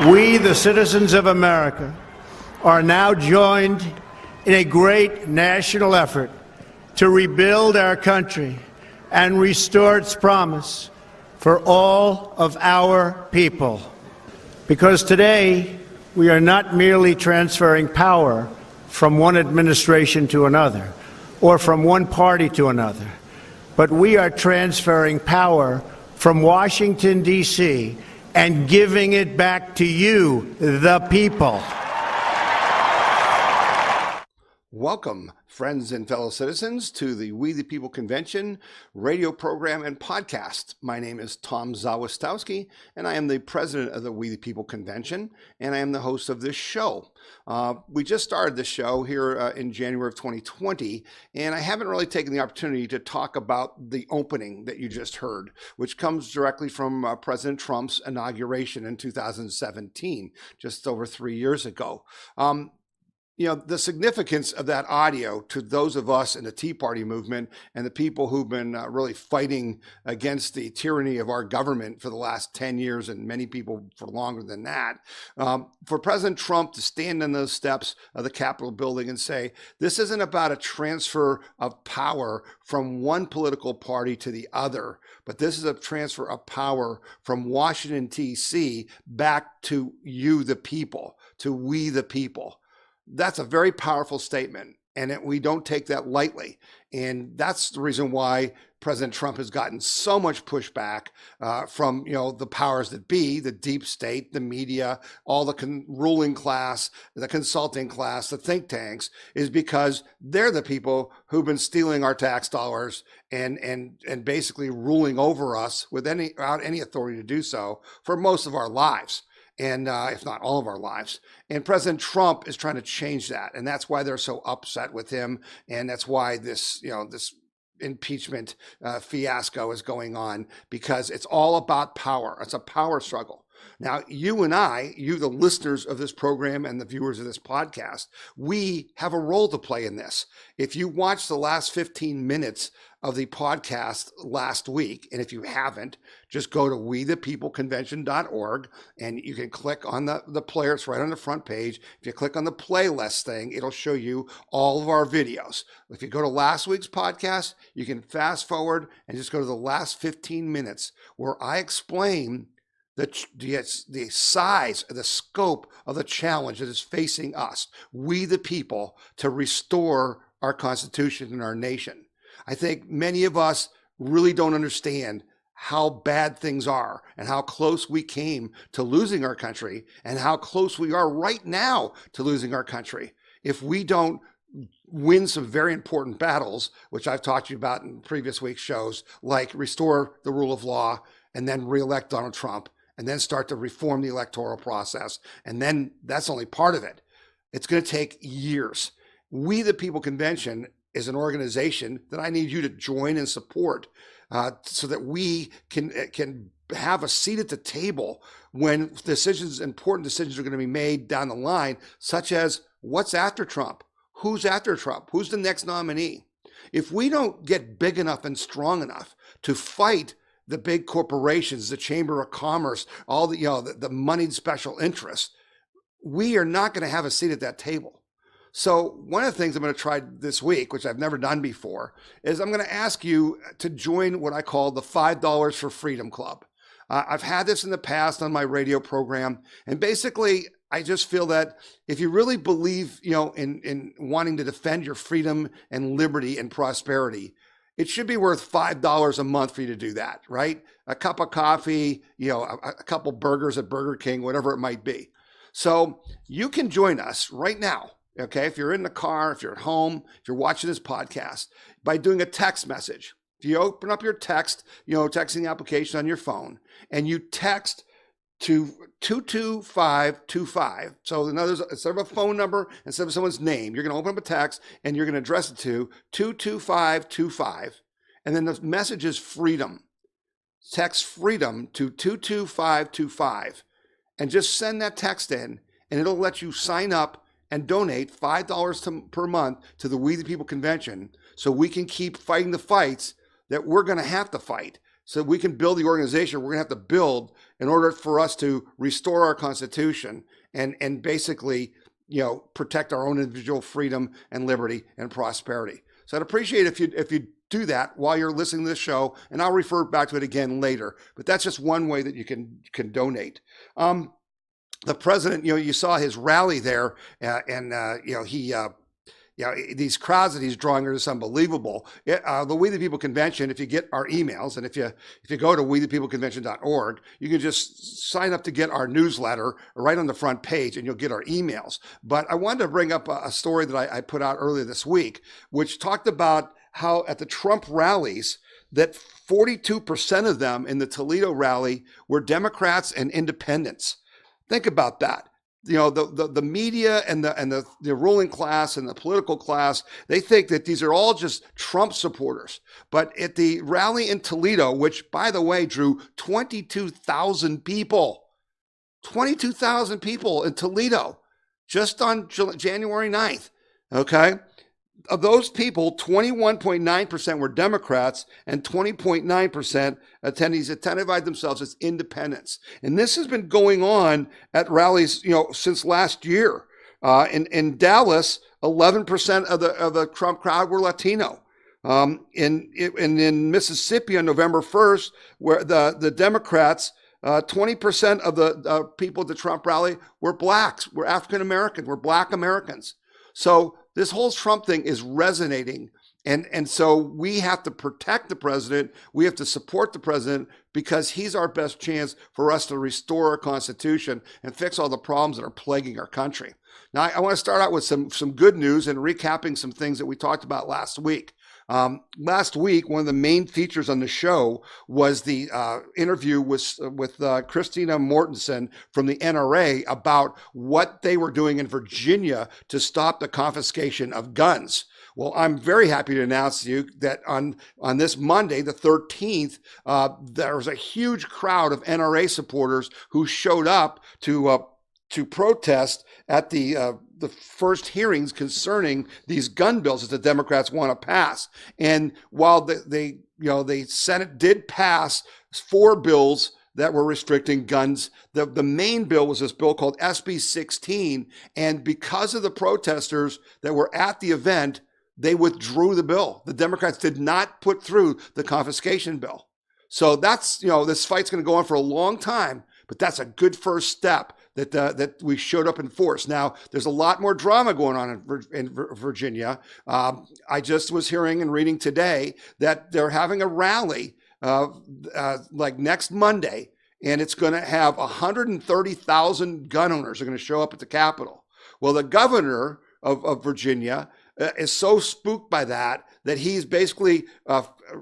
We, the citizens of America, are now joined in a great national effort to rebuild our country and restore its promise for all of our people. Because today, we are not merely transferring power from one administration to another or from one party to another, but we are transferring power from Washington, D.C., and giving it back to you, the people. Welcome, friends and fellow citizens, to the We the People Convention radio program and podcast. My name is Tom Zawistowski, and I am the president of the We the People Convention, and I am the host of this show. We just started this show here in January of 2020, and I haven't really taken the opportunity to talk about the opening that you just heard, which comes directly from President Trump's inauguration in 2017, just over 3 years ago. You know, the significance of that audio to those of us in the Tea Party movement and the people who've been really fighting against the tyranny of our government for the last 10 years, and many people for longer than that, for President Trump to stand on those steps of the Capitol building and say, this isn't about a transfer of power from one political party to the other, but this is a transfer of power from Washington, D.C. back to you, the people, to we, the people. That's a very powerful statement, and we don't take that lightly. And that's the reason why President Trump has gotten so much pushback from, the powers that be, the deep state, the media, all the ruling class, the consulting class, the think tanks, is because they're the people who've been stealing our tax dollars and basically ruling over us without any authority to do so for most of our lives. And if not all of our lives. And President Trump is trying to change that. And that's why they're so upset with him. And that's why this impeachment fiasco is going on, because it's all about power. It's a power struggle. Now, you and I, you, the listeners of this program and the viewers of this podcast, we have a role to play in this. If you watched the last 15 minutes of the podcast last week, and if you haven't, just go to wethepeopleconvention.org and you can click on the player. It's right on the front page. If you click on the playlist thing, it'll show you all of our videos. If you go to last week's podcast, you can fast forward and just go to the last 15 minutes where I explain the size, the scope of the challenge that is facing us, we the people, to restore our Constitution and our nation. I think many of us really don't understand how bad things are and how close we came to losing our country and how close we are right now to losing our country if we don't win some very important battles, which I've talked to you about in previous week's shows, like restore the rule of law and then reelect Donald Trump, and then start to reform the electoral process. And then that's only part of it. It's going to take years. We the People Convention is an organization that I need you to join and support so that we can have a seat at the table when important decisions are going to be made down the line, such as what's after Trump? Who's after Trump? Who's the next nominee? If we don't get big enough and strong enough to fight the big corporations, the Chamber of Commerce, all the moneyed special interests, we are not going to have a seat at that table. So one of the things I'm going to try this week, which I've never done before, is I'm going to ask you to join what I call the $5 for Freedom Club. I've had this in the past on my radio program, and basically I just feel that if you really believe, in wanting to defend your freedom and liberty and prosperity, it should be worth $5 a month for you to do that, right? A cup of coffee, a couple burgers at Burger King, whatever it might be. So you can join us right now, okay? If you're in the car, if you're at home, if you're watching this podcast, by doing a text message. If you open up your text, texting application on your phone, and you text to 22525. So in other words, instead of a phone number, instead of someone's name, you're going to open up a text and you're going to address it to 22525. And then the message is freedom. Text freedom to 22525 and just send that text in, and it'll let you sign up and donate $5 per month to the We the People Convention so we can keep fighting the fights that we're going to have to fight. so we can build the organization we're going to have to build in order for us to restore our Constitution and basically, protect our own individual freedom and liberty and prosperity. So I'd appreciate if you do that while you're listening to this show, and I'll refer back to it again later. But that's just one way that you can donate. The president, you saw his rally there, these crowds that he's drawing are just unbelievable. The We the People Convention, if you get our emails, and if you go to wethepeopleconvention.org, you can just sign up to get our newsletter right on the front page, and you'll get our emails. But I wanted to bring up a story that I put out earlier this week, which talked about how at the Trump rallies, that 42% of them in the Toledo rally were Democrats and independents. Think about that. The media and the ruling class and the political class, they think that these are all just Trump supporters. But at the rally in Toledo, which, by the way, drew 22,000 people, 22,000 people in Toledo just on January 9th, okay? Of those people, 21.9% were Democrats and 20.9% attendees identified themselves as independents. And this has been going on at rallies, since last year. In Dallas, 11% of the Trump crowd were Latino. In Mississippi on November 1st, where the Democrats, 20% of the people at the Trump rally were blacks, were African Americans, were Black Americans. So this whole Trump thing is resonating. And so we have to protect the president. We have to support the president because he's our best chance for us to restore our Constitution and fix all the problems that are plaguing our country. Now, I want to start out with some good news and recapping some things that we talked about last week. Last week, one of the main features on the show was the interview with Christina Mortensen from the NRA about what they were doing in Virginia to stop the confiscation of guns. Well, I'm very happy to announce to you that on this Monday, the 13th, there was a huge crowd of NRA supporters who showed up to protest at the first hearings concerning these gun bills that the Democrats want to pass. And while the Senate did pass 4 bills that were restricting guns, the main bill was this bill called SB 16. And because of the protesters that were at the event, they withdrew the bill. The Democrats did not put through the confiscation bill. So that's, this fight's going to go on for a long time, but that's a good first step that we showed up in force. Now, there's a lot more drama going on in Virginia. I just was hearing and reading today that they're having a rally like next Monday, and it's going to have 130,000 gun owners are going to show up at the Capitol. Well, the governor of Virginia is so spooked by that he's basically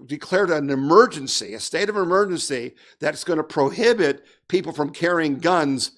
declared an emergency, a state of emergency that's going to prohibit people from carrying guns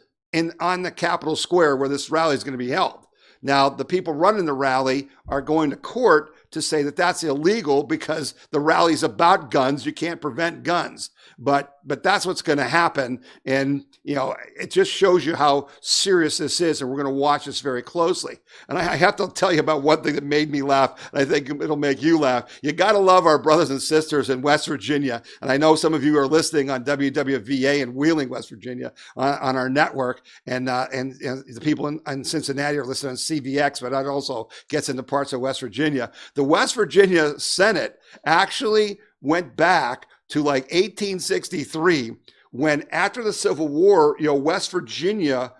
on the Capitol Square where this rally is going to be held. Now, the people running the rally are going to court to say that that's illegal because the rally's about guns. You can't prevent guns. But that's what's going to happen. And, it just shows you how serious this is. And we're going to watch this very closely. And I have to tell you about one thing that made me laugh. And I think it'll make you laugh. You got to love our brothers and sisters in West Virginia. And I know some of you are listening on WWVA in Wheeling, West Virginia on our network. And the people in Cincinnati are listening on CVX, but that also gets into parts of West Virginia. The West Virginia Senate actually went back to like 1863 when, after the Civil War, West Virginia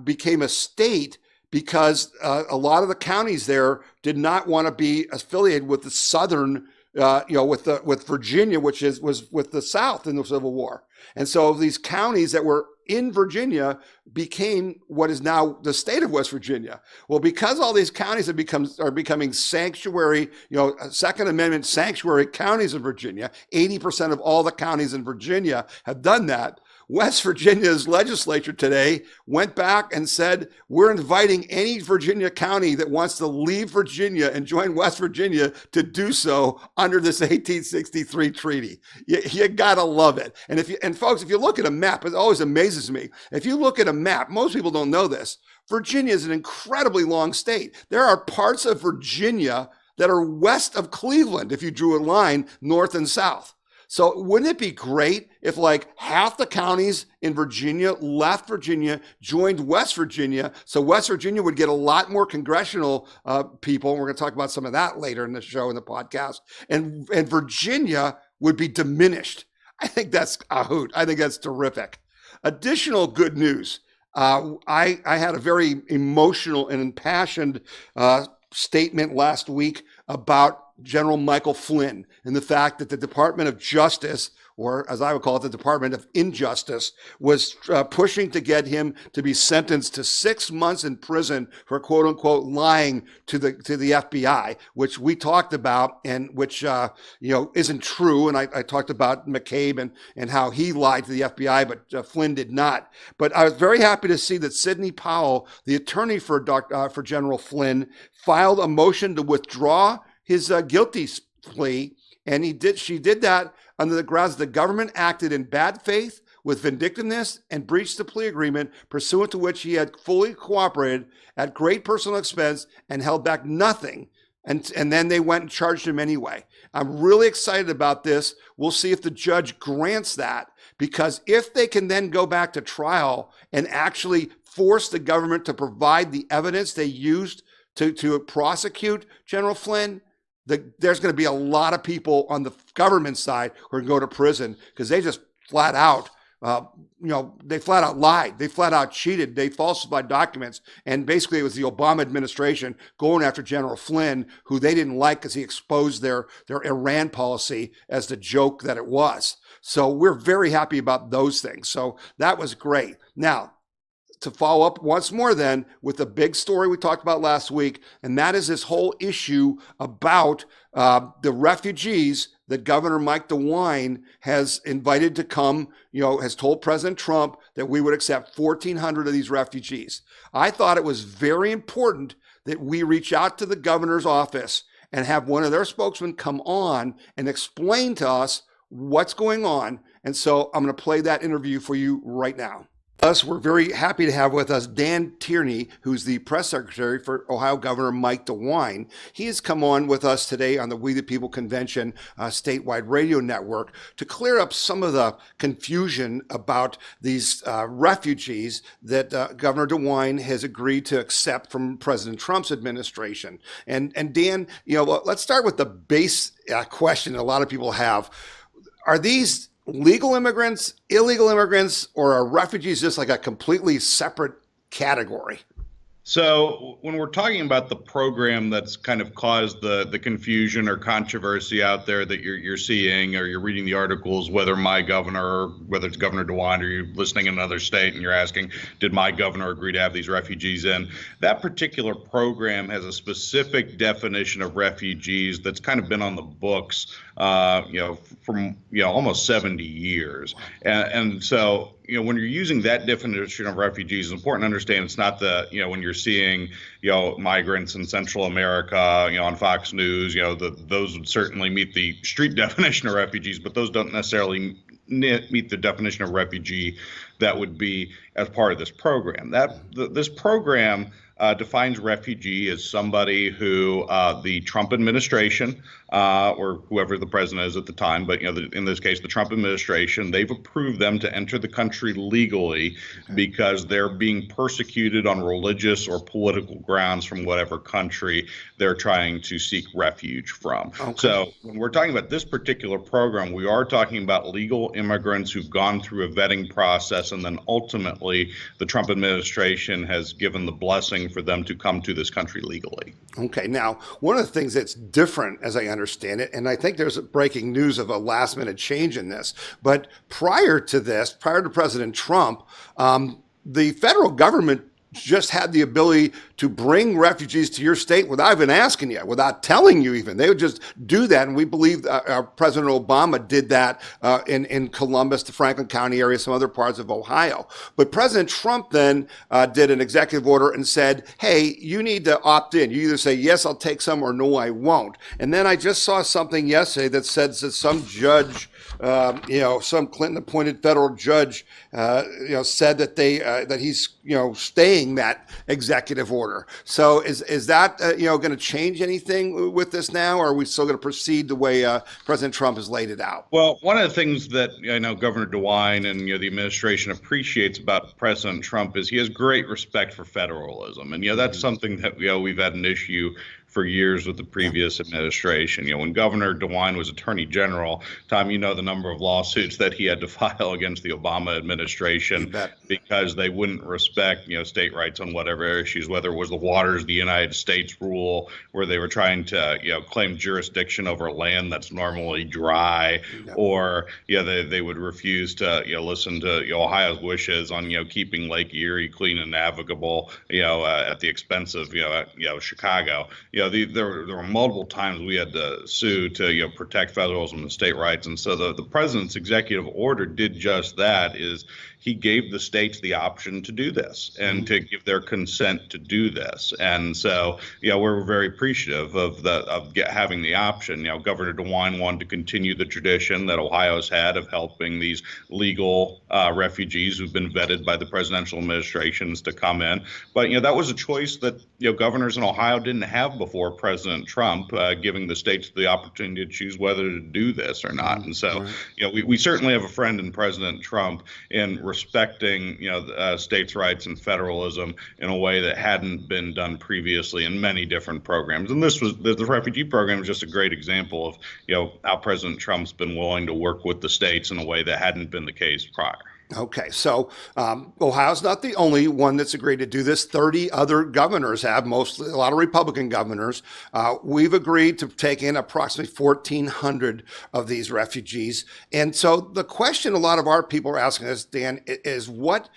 became a state because a lot of the counties there did not want to be affiliated with the Southern, with Virginia, which was with the South in the Civil War. And so these counties that were in Virginia became what is now the state of West Virginia. Well, because all these counties are becoming sanctuary, Second Amendment sanctuary counties in Virginia, 80% of all the counties in Virginia have done that. West Virginia's legislature today went back and said, we're inviting any Virginia county that wants to leave Virginia and join West Virginia to do so under this 1863 treaty. You gotta love it. And folks, if you look at a map, it always amazes me. If you look at a map, most people don't know this, Virginia is an incredibly long state. There are parts of Virginia that are west of Cleveland if you drew a line north and south. So wouldn't it be great if like half the counties in Virginia left Virginia, joined West Virginia, so West Virginia would get a lot more congressional people, and we're going to talk about some of that later in the show, in the podcast, and Virginia would be diminished. I think that's a hoot. I think that's terrific. Additional good news. I had a very emotional and impassioned statement last week about General Michael Flynn and the fact that the Department of Justice, or as I would call it, the Department of Injustice, was pushing to get him to be sentenced to 6 months in prison for quote unquote lying to the FBI, which we talked about and which isn't true. And I talked about McCabe and how he lied to the FBI, but Flynn did not. But I was very happy to see that Sidney Powell, the attorney for General Flynn, filed a motion to withdraw his guilty plea, and she did that under the grounds the government acted in bad faith with vindictiveness and breached the plea agreement pursuant to which he had fully cooperated at great personal expense and held back nothing. And then they went and charged him anyway. I'm really excited about this. We'll see if the judge grants that, because if they can then go back to trial and actually force the government to provide the evidence they used to prosecute General Flynn, there's going to be a lot of people on the government side who are going to go to prison because they just flat out, they flat out lied. They flat out cheated. They falsified documents. And basically it was the Obama administration going after General Flynn, who they didn't like because he exposed their Iran policy as the joke that it was. So we're very happy about those things. So that was great. Now, to follow up once more then with the big story we talked about last week, and that is this whole issue about the refugees that Governor Mike DeWine has invited to come, has told President Trump that we would accept 1,400 of these refugees. I thought it was very important that we reach out to the governor's office and have one of their spokesmen come on and explain to us what's going on. And so I'm going to play that interview for you right now. We're very happy to have with us Dan Tierney, who's the press secretary for Ohio Governor Mike DeWine. He has come on with us today on the We the People Convention statewide radio network to clear up some of the confusion about these refugees that Governor DeWine has agreed to accept from President Trump's administration. And Dan, let's start with the base question a lot of people have. Are these legal immigrants, illegal immigrants, or are refugees just like a completely separate category? So when we're talking about the program that's kind of caused the confusion or controversy out there that you're seeing, or you're reading the articles, whether my governor, whether it's Governor DeWine, or you're listening in another state and you're asking, did my governor agree to have these refugees in? That particular program has a specific definition of refugees that's kind of been on the books, from almost 70 years, and so. When you're using that definition of refugees, it's important to understand it's not when you're seeing, migrants in Central America, on Fox News, those would certainly meet the street definition of refugees, but those don't necessarily meet the definition of refugee that would be as part of this program. This program defines refugee as somebody who the Trump administration or whoever the president is at the time, but in this case, the Trump administration, they've approved them to enter the country legally because they're being persecuted on religious or political grounds from whatever country they're trying to seek refuge from. So when we're talking about this particular program, we are talking about legal immigrants who've gone through a vetting process, and then ultimately the Trump administration has given the blessing for them to come to this country legally. Okay, now one of the things that's different, as I understand it, and I think there's breaking news of a last minute change in this, but prior to President Trump, the federal government just had the ability to bring refugees to your state without even asking you, without telling you even. They would just do that. And we believe President Obama did that in Columbus, the Franklin County area, some other parts of Ohio. But President Trump then did an executive order and said, hey, you need to opt in. You either say, yes, I'll take some, or no, I won't. And then I just saw something yesterday that says that some judge, some Clinton-appointed federal judge, said that that he's, staying that executive order. border. So is that going to change anything with this now, or are we still going to proceed the way President Trump has laid it out? Well, one of the things that I know Governor DeWine and the administration appreciates about President Trump is he has great respect for federalism, and that's something that we've had an issue for years with the previous administration. When Governor DeWine was Attorney General, Tom, the number of lawsuits that he had to file against the Obama administration because they wouldn't respect, state rights on whatever issues, whether it was the waters of the United States rule, where they were trying to, claim jurisdiction over land that's normally dry, or, they would refuse to, listen to Ohio's wishes on, keeping Lake Erie clean and navigable, at the expense of, Chicago. There were multiple times we had to sue to protect federalism and state rights, and so the president's executive order did just that. Is he gave the states the option to do this and to give their consent to do this, and so we're very appreciative of having the option. Governor DeWine wanted to continue the tradition that Ohio's had of helping these legal refugees who've been vetted by the presidential administrations to come in, but that was a choice that governors in Ohio didn't have before President Trump, giving the states the opportunity to choose whether to do this or not. And so, we certainly have a friend in President Trump in respecting, states' rights and federalism in a way that hadn't been done previously in many different programs. And this was the refugee program is just a great example of, how President Trump's been willing to work with the states in a way that hadn't been the case prior. Okay, so Ohio's not the only one that's agreed to do this. 30 other governors have, mostly a lot of Republican governors. We've agreed to take in approximately 1,400 of these refugees. And so the question a lot of our people are asking us, Dan, is what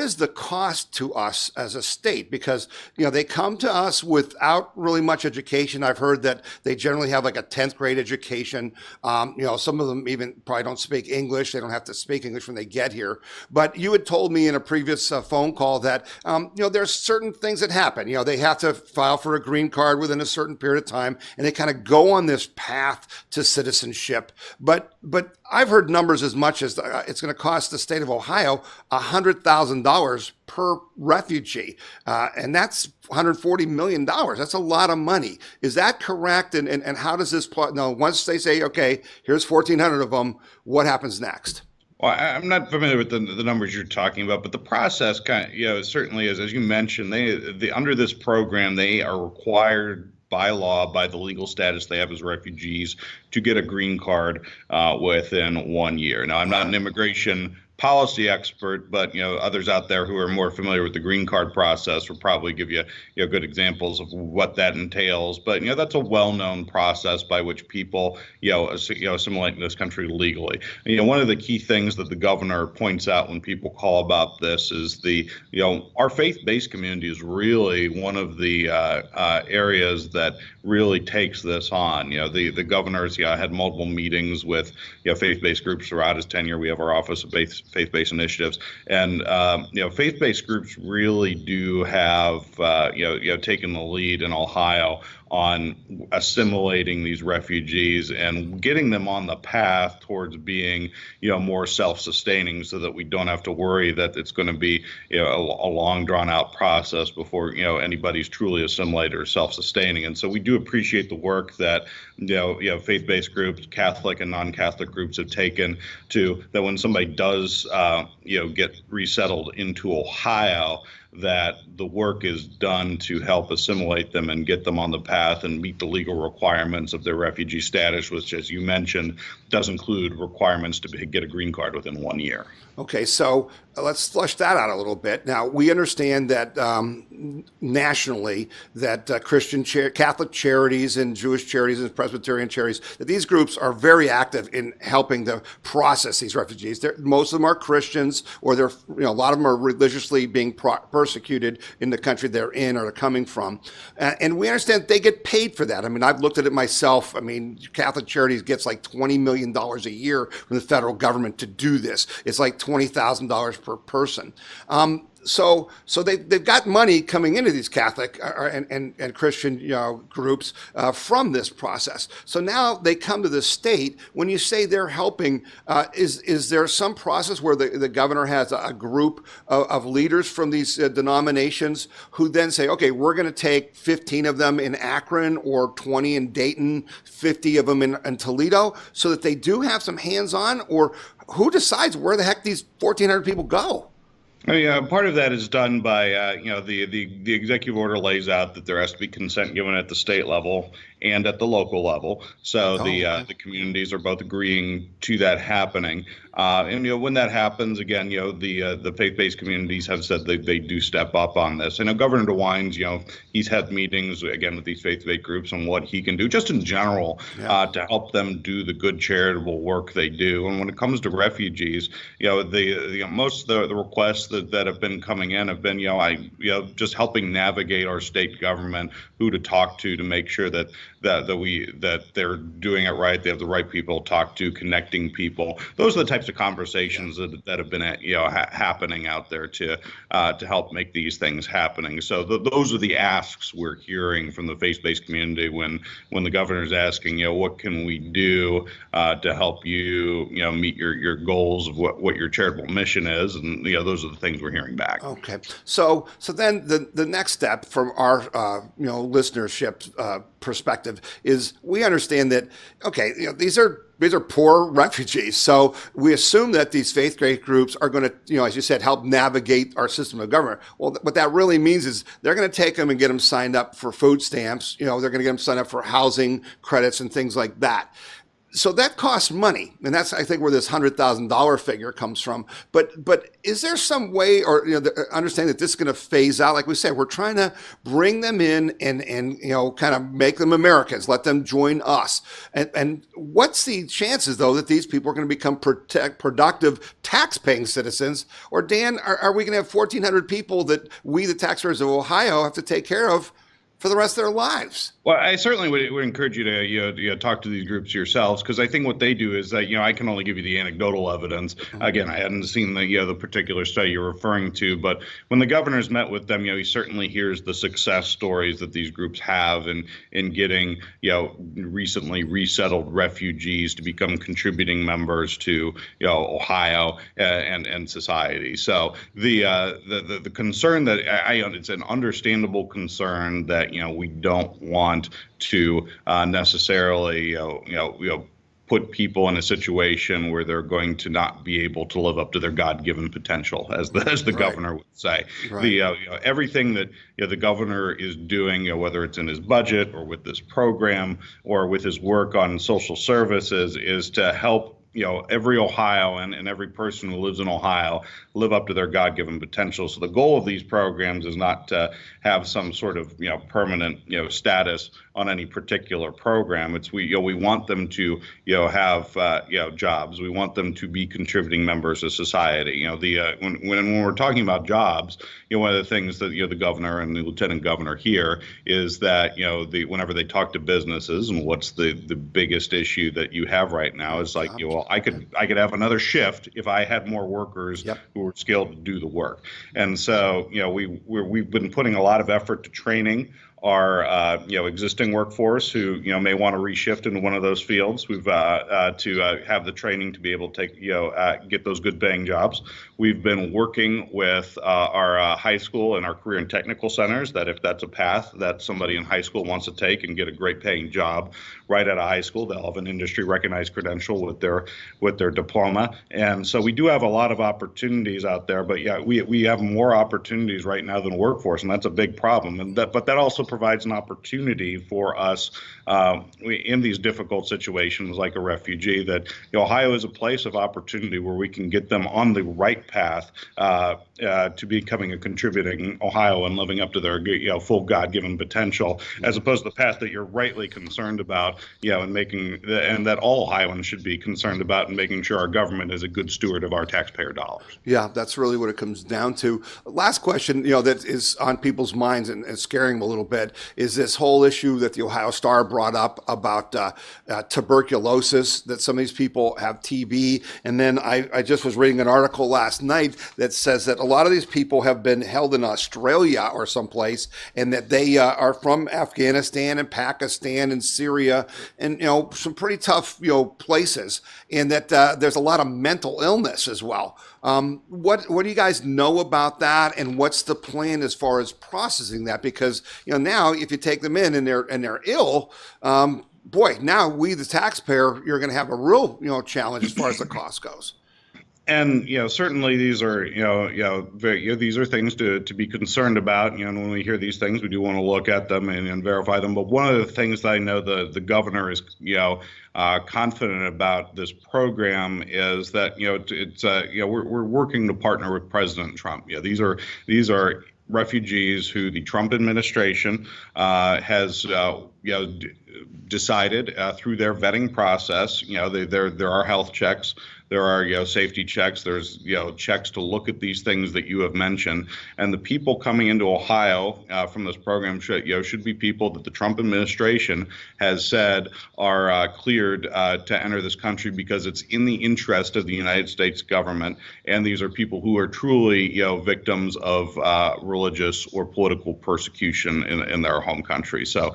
is the cost to us as a state? Because, they come to us without really much education. I've heard that they generally have like a 10th grade education. Some of them even probably don't speak English. They don't have to speak English when they get here. But you had told me in a previous phone call that, there's certain things that happen. They have to file for a green card within a certain period of time, and they kind of go on this path to citizenship. But I've heard numbers as much as it's going to cost the state of Ohio $100,000 per refugee. And that's $140 million. That's a lot of money. Is that correct? And how does this plot? No, once they say, okay, here's 1,400 of them, what happens next? Well, I'm not familiar with the numbers you're talking about, but the process kind of, certainly is, as you mentioned, they under this program, they are required by law, by the legal status they have as refugees, to get a green card within 1 year. Now, I'm not an immigration policy expert, but others out there who are more familiar with the green card process will probably give you good examples of what that entails. But that's a well-known process by which people assimilate in this country legally. One of the key things that the governor points out when people call about this is our faith-based community is really one of the areas that really takes this on. The governor's had multiple meetings with faith-based groups throughout his tenure. We have our Office of Faith-based Initiatives, and faith-based groups really do have taken the lead in Ohio on assimilating these refugees and getting them on the path towards being more self-sustaining, so that we don't have to worry that it's going to be a long drawn-out process before anybody's truly assimilated or self-sustaining. And so we do appreciate the work that faith-based groups, Catholic and non-Catholic groups, have taken to that when somebody does get resettled into Ohio, that the work is done to help assimilate them and get them on the path and meet the legal requirements of their refugee status, which, as you mentioned, does include requirements to get a green card within 1 year. Okay, so let's flesh that out a little bit. Now, we understand that nationally that Catholic charities and Jewish charities and Presbyterian charities, that these groups are very active in helping to process these refugees. Most of them are Christians, or a lot of them are religiously being persecuted in the country they're in or are coming from. And we understand they get paid for that. I mean, I've looked at it myself. I mean, Catholic Charities gets like $20 million a year from the federal government to do this. It's like $20,000 per person. So they've got money coming into these Catholic and Christian groups from this process. So now they come to the state. When you say they're helping, is there some process where the governor has a group of leaders from these denominations who then say, okay, we're going to take 15 of them in Akron or 20 in Dayton, 50 of them in Toledo, so that they do have some hands-on? Or who decides where the heck these 1,400 people go? I mean, part of that is done by, the executive order lays out that there has to be consent given at the state level and at the local level. So the communities are both agreeing to that happening. And when that happens, again, the faith-based communities have said they do step up on this. I know Governor DeWine's, he's had meetings again with these faith-based groups on what he can do, just in general, to help them do the good charitable work they do. And when it comes to refugees, most of the requests that have been coming in have been, just helping navigate our state government, who to talk to make sure that they're doing it right. They have the right people to talk to, connecting people. Those are the types of conversations that have been happening out there to help make these things happening. So those are the asks we're hearing from the faith-based community when the governor's asking, what can we do to help you, meet your goals of what your charitable mission is, and those are the things we're hearing back. Okay, so then the next step from our listenership perspective is we understand that these are poor refugees. So we assume that these faith-based groups are going to, as you said, help navigate our system of government. Well, what that really means is they're going to take them and get them signed up for food stamps. They're going to get them signed up for housing credits and things like that. So that costs money, and that's, I think, where this $100,000 figure comes from. But is there some way, or understand that this is going to phase out? Like we said, we're trying to bring them in and kind of make them Americans, let them join us. And what's the chances, though, that these people are going to become productive tax-paying citizens? Or Dan, are we going to have 1,400 people that we, the taxpayers of Ohio, have to take care of for the rest of their lives? Well, I certainly would encourage you to talk to these groups yourselves, because I think what they do is that I can only give you the anecdotal evidence. Again, I hadn't seen the particular study you're referring to, but when the governor's met with them, he certainly hears the success stories that these groups have in getting recently resettled refugees to become contributing members to Ohio and society. So the concern that it's an understandable concern that we don't want to necessarily put people in a situation where they're going to not be able to live up to their God-given potential, as the governor would say. Right. Everything that the governor is doing, whether it's in his budget or with this program or with his work on social services, is to help every Ohioan and every person who lives in Ohio live up to their God-given potential. So the goal of these programs is not to have some sort of permanent status on any particular program. It's we want them to have jobs. We want them to be contributing members of society. When we're talking about jobs, one of the things that the governor and the lieutenant governor here is that whenever they talk to businesses, and what's the biggest issue that you have right now is like I could have another shift if I had more workers who were skilled to do the work. And so we've been putting a lot of effort to training our existing workforce who may want to reshift into one of those fields. We've to have the training to be able to take get those good paying jobs. We've been working with our high school and our career and technical centers, that if that's a path that somebody in high school wants to take and get a great paying job right out of high school, they'll have an industry recognized credential with their diploma. And so we do have a lot of opportunities out there, but we have more opportunities right now than workforce, and that's a big problem. But that also provides an opportunity for us in these difficult situations like a refugee, that Ohio is a place of opportunity where we can get them on the right path to becoming a contributing Ohioan, living up to their full God-given potential, as opposed to the path that you're rightly concerned about, and and that all Ohioans should be concerned about, and making sure our government is a good steward of our taxpayer dollars. Yeah, that's really what it comes down to. Last question, that is on people's minds and scaring them a little bit. bit is this whole issue that the Ohio Star brought up about tuberculosis, that some of these people have TB. And then I just was reading an article last night that says that a lot of these people have been held in Australia or someplace, and that they are from Afghanistan and Pakistan and Syria and, some pretty tough, places, and that there's a lot of mental illness as well. What do you guys know about that, and what's the plan as far as processing that? Because now if you take them in and they're ill, boy, now we the taxpayer, you're going to have a real challenge as far as the cost goes. And certainly these are these are things to be concerned about. And when we hear these things, we do want to look at them and verify them. But one of the things that I know the governor is confident about this program is that we're working to partner with President Trump. These are refugees who the Trump administration has decided through their vetting process. There are health checks. There are safety checks. There's checks to look at these things that you have mentioned, and the people coming into Ohio from this program should be people that the Trump administration has said are cleared to enter this country because it's in the interest of the United States government, and these are people who are truly victims of religious or political persecution in their home country. So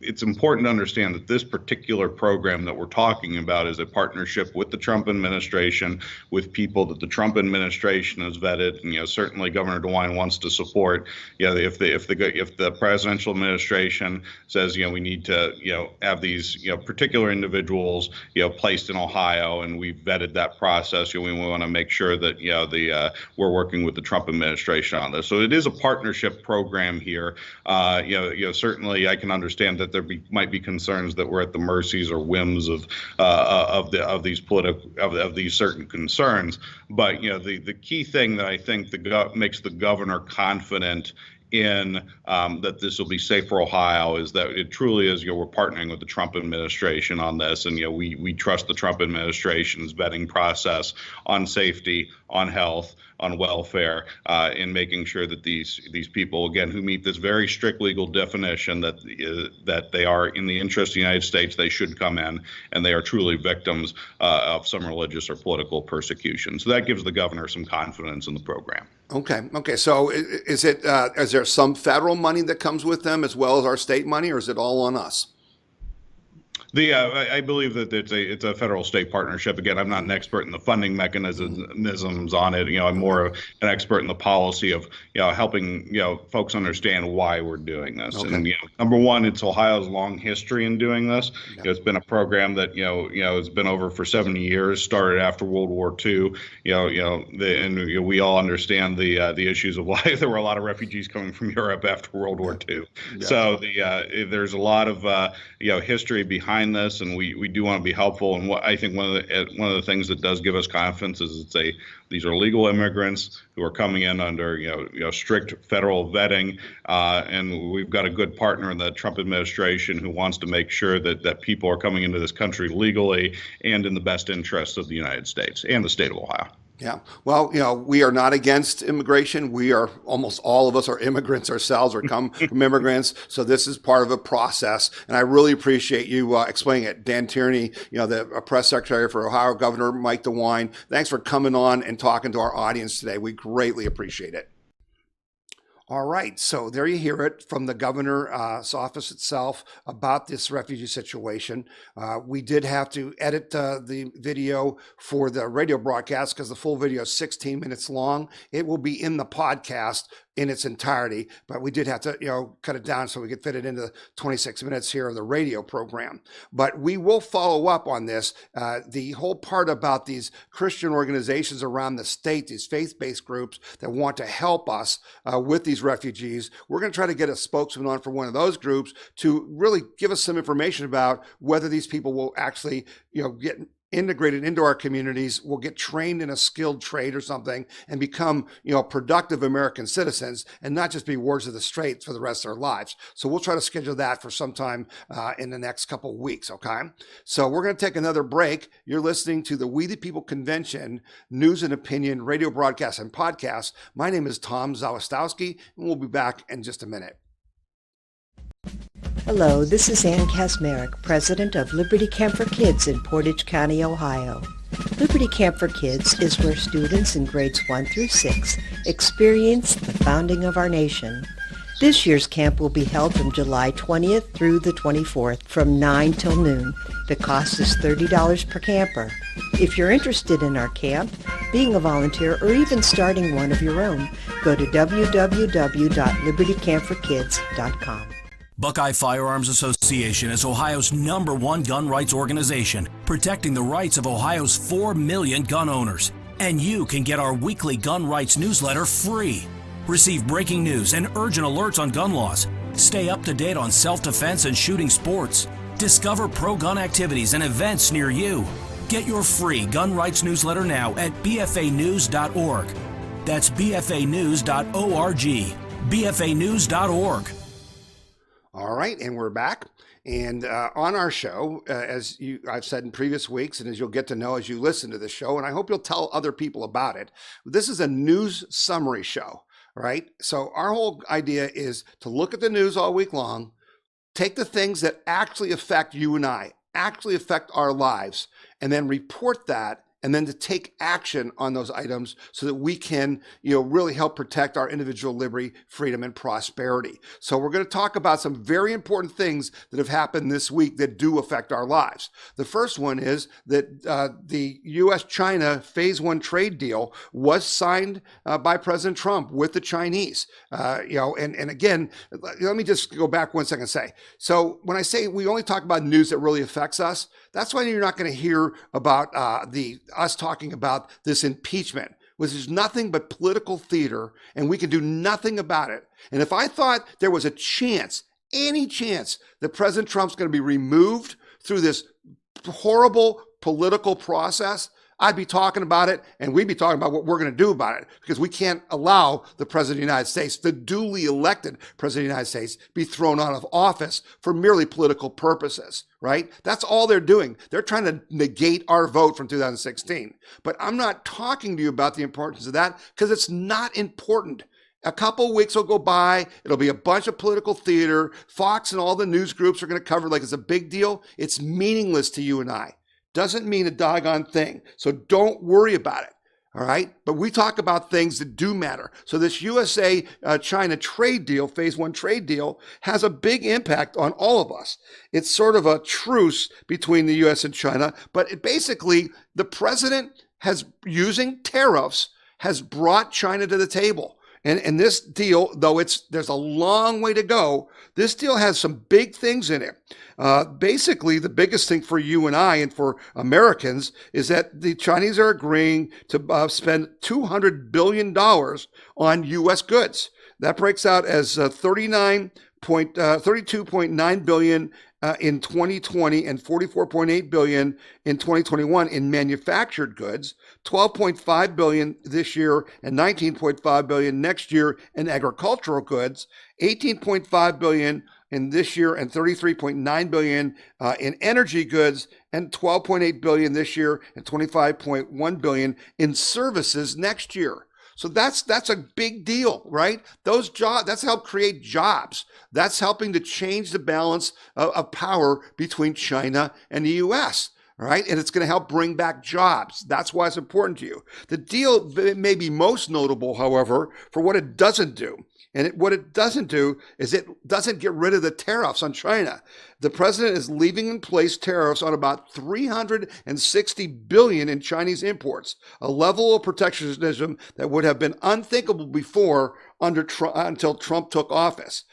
it's important to understand that this particular program that we're talking about is a partnership with the Trump administration, with people that the Trump administration has vetted, and certainly Governor DeWine wants to support. If the presidential administration says we need to have these particular individuals placed in Ohio, and we've vetted that process, we want to make sure that we're working with the Trump administration on this. So it is a partnership program here. Certainly I can understand that there might be concerns that we're at the mercies or whims of these certain concerns. But the key thing that I think makes the governor confident in that this will be safe for Ohio is that it truly is, we're partnering with the Trump administration on this, and we trust the Trump administration's vetting process on safety, on health, on welfare, in making sure that these people, again, who meet this very strict legal definition that they are in the interest of the United States, they should come in, and they are truly victims of some religious or political persecution. So that gives the governor some confidence in the program. Okay. So is there some federal money that comes with them as well as our state money, or is it all on us? I believe that it's a federal state partnership. Again, I'm not an expert in the funding mechanisms on it. I'm more of an expert in the policy of helping folks understand why we're doing this. Okay. And number one, it's Ohio's long history in doing this. Yeah. It's been a program that has been over for 70 years. Started after World War II. We all understand the issues of why there were a lot of refugees coming from Europe after World War II. Yeah. So there's a lot of history behind this, and we do want to be helpful. And what I think one of the things that does give us confidence is these are legal immigrants who are coming in under strict federal vetting, and we've got a good partner in the Trump administration who wants to make sure that people are coming into this country legally and in the best interest of the United States and the state of Ohio. Yeah. Well, we are not against immigration. We are, almost all of us are immigrants ourselves or come from immigrants. So this is part of a process. And I really appreciate you explaining it. Dan Tierney, the press secretary for Ohio Governor Mike DeWine. Thanks for coming on and talking to our audience today. We greatly appreciate it. All right, so there you hear it from the governor's office itself about this refugee situation. We did have to edit the video for the radio broadcast because the full video is 16 minutes long. It will be in the podcast in its entirety, but we did have to, cut it down so we could fit it into 26 minutes here of the radio program. But we will follow up on this. The whole part about these Christian organizations around the state, these faith-based groups that want to help us with these refugees, we're going to try to get a spokesman on for one of those groups to really give us some information about whether these people will actually, get integrated into our communities, will get trained in a skilled trade or something and become, productive American citizens and not just be wards of the state for the rest of their lives. So we'll try to schedule that for sometime in the next couple of weeks, okay? So we're going to take another break. You're listening to the We the People Convention News and Opinion radio broadcast and podcast. My name is Tom Zawistowski, and we'll be back in just a minute. Hello, this is Ann Kasmerick, president of Liberty Camp for Kids in Portage County, Ohio. Liberty Camp for Kids is where students in grades 1 through 6 experience the founding of our nation. This year's camp will be held from July 20th through the 24th from 9 till noon. The cost is $30 per camper. If you're interested in our camp, being a volunteer, or even starting one of your own, go to www.libertycampforkids.com. Buckeye Firearms Association is Ohio's #1 gun rights organization, protecting the rights of Ohio's 4 million gun owners. And you can get our weekly gun rights newsletter free. Receive breaking news and urgent alerts on gun laws. Stay up to date on self-defense and shooting sports. Discover pro-gun activities and events near you. Get your free gun rights newsletter now at bfanews.org. That's bfanews.org. bfanews.org. All right, and we're back. And on our show, I've said in previous weeks, and as you'll get to know as you listen to this show, and I hope you'll tell other people about it, this is a news summary show, right? So our whole idea is to look at the news all week long, take the things that actually affect you and I, actually affect our lives, and then report that, and then to take action on those items so that we can, really help protect our individual liberty, freedom, and prosperity. So we're going to talk about some very important things that have happened this week that do affect our lives. The first one is that the U.S.-China Phase 1 trade deal was signed by President Trump with the Chinese. And again, let me just go back 1 second and say, so when I say we only talk about news that really affects us, that's why you're not going to hear about us talking about this impeachment, which is nothing but political theater, and we can do nothing about it. And if I thought there was a chance, any chance, that President Trump's going to be removed through this horrible political process, I'd be talking about it, and we'd be talking about what we're going to do about it, because we can't allow the President of the United States, the duly elected President of the United States, be thrown out of office for merely political purposes, right? That's all they're doing. They're trying to negate our vote from 2016. But I'm not talking to you about the importance of that, because it's not important. A couple of weeks will go by. It'll be a bunch of political theater. Fox and all the news groups are going to cover it like it's a big deal. It's meaningless to you and I. Doesn't mean a doggone thing. So don't worry about it. All right. But we talk about things that do matter. So this USA-China trade deal, Phase 1 trade deal, has a big impact on all of us. It's sort of a truce between the U.S. and China. But basically, the president using tariffs, has brought China to the table. And this deal, though there's a long way to go, this deal has some big things in it. Basically, the biggest thing for you and I and for Americans is that the Chinese are agreeing to spend $200 billion on U.S. goods. That breaks out as 32.9 billion in 2020 and 44.8 billion in 2021 in manufactured goods, 12.5 billion this year and 19.5 billion next year in agricultural goods, 18.5 billion in this year and 33.9 billion in energy goods, and 12.8 billion this year and 25.1 billion in services next year. So that's a big deal, right? Those jobs, that's helped create jobs. That's helping to change the balance of power between China and the U.S., right? And it's going to help bring back jobs. That's why it's important to you. The deal may be most notable, however, for what it doesn't do. And what it doesn't do is it doesn't get rid of the tariffs on China. The president is leaving in place tariffs on about $360 billion in Chinese imports, a level of protectionism that would have been unthinkable before until Trump took office.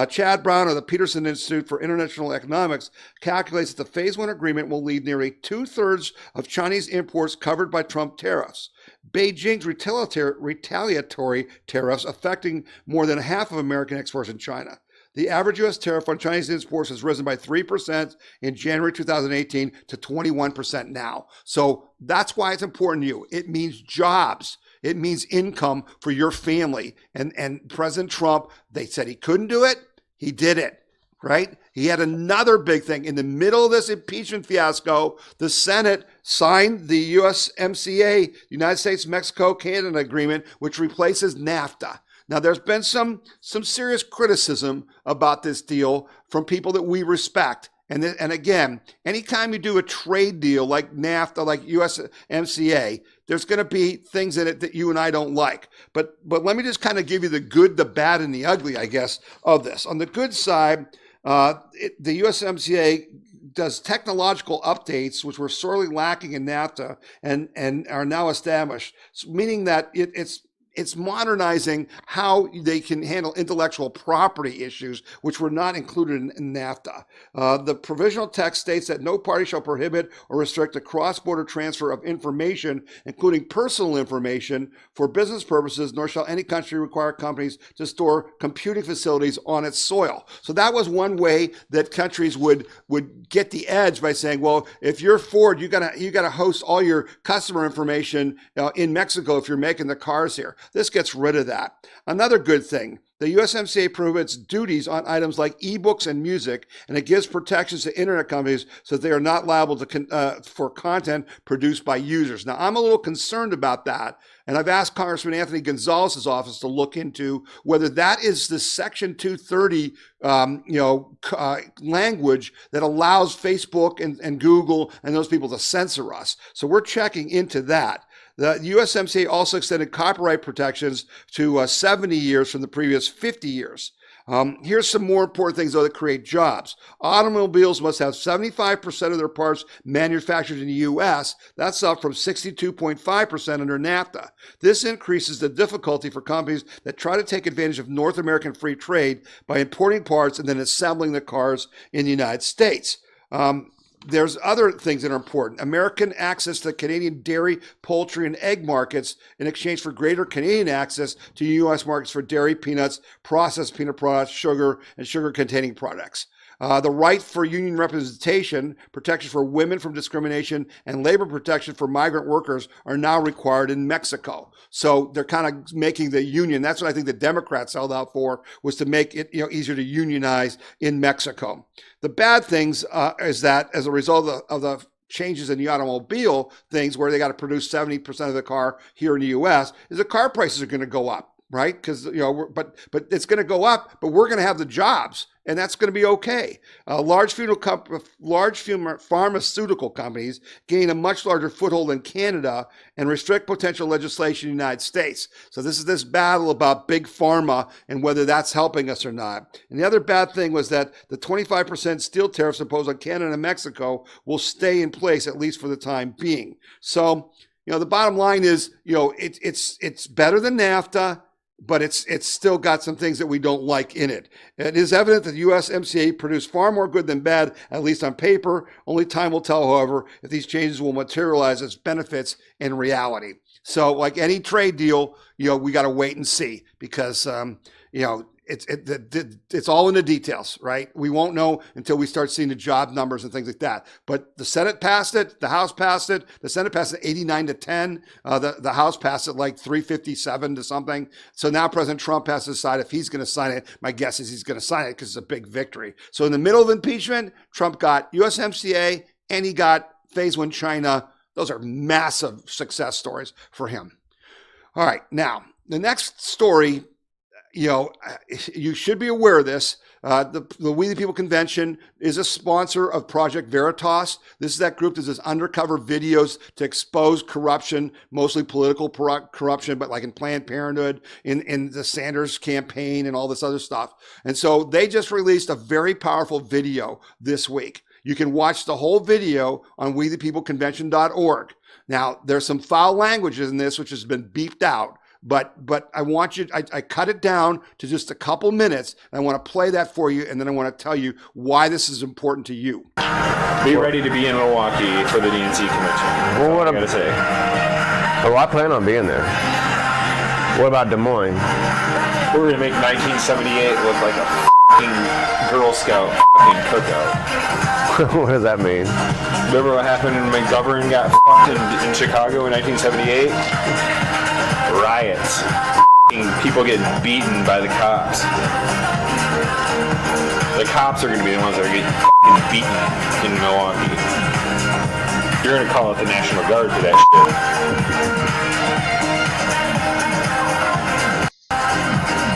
Chad Brown of the Peterson Institute for International Economics calculates that the Phase 1 agreement will leave nearly 2/3 of Chinese imports covered by Trump tariffs. Beijing's retaliatory tariffs affecting more than half of American exports in China. The average U.S. tariff on Chinese imports has risen by 3% in January 2018 to 21% now. So that's why it's important to you. It means jobs. It means income for your family. And President Trump, they said he couldn't do it. He did it, right? He had another big thing. In the middle of this impeachment fiasco, the Senate signed the USMCA, United States-Mexico-Canada Agreement, which replaces NAFTA. Now, there's been some serious criticism about this deal from people that we respect. And again, anytime you do a trade deal like NAFTA, like USMCA, there's going to be things in it that you and I don't like. But let me just kind of give you the good, the bad, and the ugly, I guess, of this. On the good side, the USMCA does technological updates, which were sorely lacking in NAFTA and are now established, meaning that it's modernizing how they can handle intellectual property issues, which were not included in NAFTA. The provisional text states that no party shall prohibit or restrict the cross-border transfer of information, including personal information, for business purposes, nor shall any country require companies to store computing facilities on its soil. So that was one way that countries would get the edge by saying, well, if you're Ford, you gotta host all your customer information in Mexico if you're making the cars here. This gets rid of that. Another good thing, the USMCA prohibits duties on items like ebooks and music, and it gives protections to internet companies so that they are not liable for content produced by users. Now, I'm a little concerned about that, and I've asked Congressman Anthony Gonzalez's office to look into whether that is the Section 230 language that allows Facebook and Google and those people to censor us. So we're checking into that. The USMCA also extended copyright protections to 70 years from the previous 50 years. Here's some more important things, though, that create jobs. Automobiles must have 75% of their parts manufactured in the U.S. That's up from 62.5% under NAFTA. This increases the difficulty for companies that try to take advantage of North American free trade by importing parts and then assembling the cars in the United States. There's other things that are important. American access to Canadian dairy, poultry, and egg markets in exchange for greater Canadian access to U.S. markets for dairy, peanuts, processed peanut products, sugar, and sugar-containing products. The right for union representation, protection for women from discrimination, and labor protection for migrant workers are now required in Mexico. So they're kind of making the union. That's what I think the Democrats held out for, was to make it easier to unionize in Mexico. The bad things is that as a result of the changes in the automobile things, where they got to produce 70% of the car here in the U.S., is the car prices are going to go up, right? Because but it's going to go up, but we're going to have the jobs. And that's going to be okay. Large pharmaceutical companies gain a much larger foothold in Canada and restrict potential legislation in the United States. So this is this battle about big pharma and whether that's helping us or not. And the other bad thing was that the 25% steel tariffs imposed on Canada and Mexico will stay in place, at least for the time being. So, the bottom line is, it's better than NAFTA, but it's still got some things that we don't like in it. It is evident that the USMCA produced far more good than bad, at least on paper. Only time will tell, however, if these changes will materialize as benefits in reality. So like any trade deal, we got to wait and see, because, it's all in the details, right? We won't know until we start seeing the job numbers and things like that. But the Senate passed it, the House passed it. The Senate passed it 89-10. The House passed it like 357 to something. So now President Trump has to decide if he's going to sign it. My guess is he's going to sign it because it's a big victory. So in the middle of impeachment, Trump got USMCA and he got Phase 1 China. Those are massive success stories for him. All right, now the next story, you should be aware of this. The We the People Convention is a sponsor of Project Veritas. This is that group that does undercover videos to expose corruption, mostly political corruption, but like in Planned Parenthood, in the Sanders campaign and all this other stuff. And so they just released a very powerful video this week. You can watch the whole video on wethepeopleconvention.org. Now, there's some foul languages in this, which has been beeped out. But I want you, I cut it down to just a couple minutes, and I want to play that for you, and then I want to tell you why this is important to you. Be ready to be in Milwaukee for the DNC convention. Well, what I gotta say. Oh, I plan on being there. What about Des Moines? We're gonna make 1978 look like a Girl Scout cookout. What does that mean? Remember what happened when McGovern got fucked in Chicago in 1978? Riots. People getting beaten by the cops. The cops are going to be the ones that are getting beaten in Milwaukee. You're going to call out the National Guard for that shit.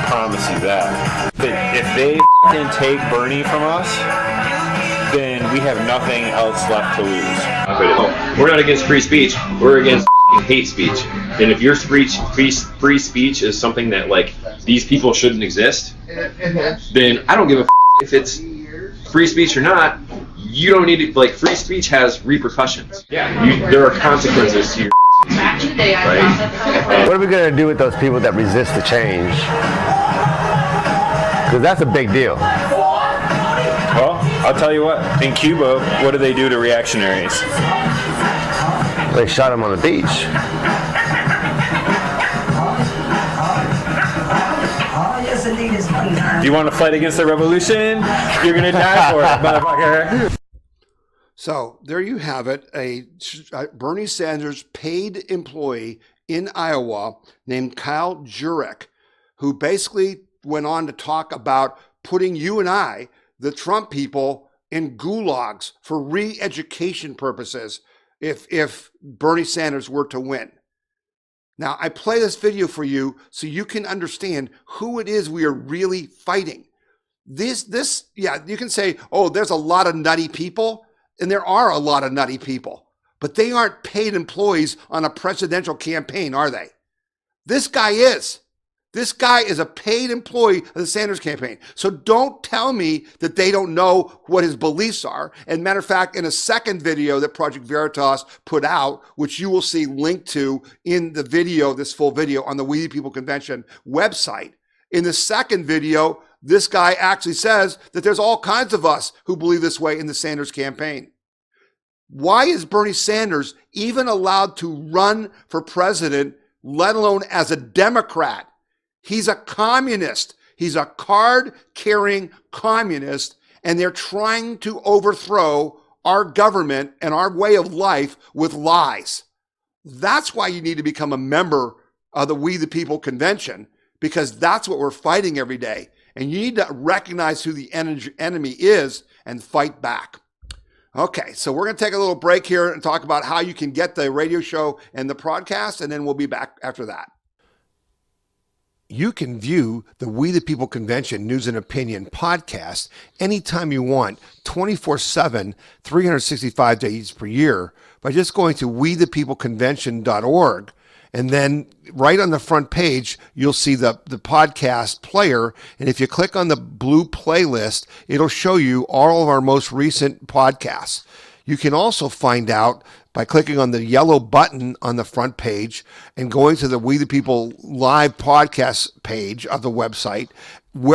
Promise you that. If they take Bernie from us, then we have nothing else left to lose. We're not against free speech. We're against hate speech. And if your free speech is something that, like, these people shouldn't exist, then I don't give a if it's free speech or not. You don't need to, like, free speech has repercussions. Yeah. There are consequences to your speech, right? What are we going to do with those people that resist the change? Because that's a big deal. Well, I'll tell you what. In Cuba, what do they do to reactionaries? They shot him on the beach. Do you want to fight against the revolution? You're going to die for it, motherfucker. So there you have it, a Bernie Sanders paid employee in Iowa named Kyle Jurek, who basically went on to talk about putting you and I, the Trump people, in gulags for re-education purposes if Bernie Sanders were to win. Now, I play this video for you so you can understand who it is we are really fighting. Yeah, you can say, oh, there's a lot of nutty people, and there are a lot of nutty people, but they aren't paid employees on a presidential campaign, are they? This guy is. This guy is a paid employee of the Sanders campaign. So don't tell me that they don't know what his beliefs are. And matter of fact, in a second video that Project Veritas put out, which you will see linked to in the video, this full video on the We the People Convention website. In the second video, this guy actually says that there's all kinds of us who believe this way in the Sanders campaign. Why is Bernie Sanders even allowed to run for president, let alone as a Democrat? He's a communist. He's a card-carrying communist, and they're trying to overthrow our government and our way of life with lies. That's why you need to become a member of the We the People Convention, because that's what we're fighting every day. And you need to recognize who the enemy is and fight back. Okay, so we're going to take a little break here and talk about how you can get the radio show and the podcast, and then we'll be back after that. You can view the We the People Convention News and Opinion podcast anytime you want, 24/7, 365 days per year, by just going to wethepeopleconvention.org. And then right on the front page, you'll see the podcast player. And if you click on the blue playlist, it'll show you all of our most recent podcasts. You can also find out by clicking on the yellow button on the front page and going to the We the People live podcast page of the website,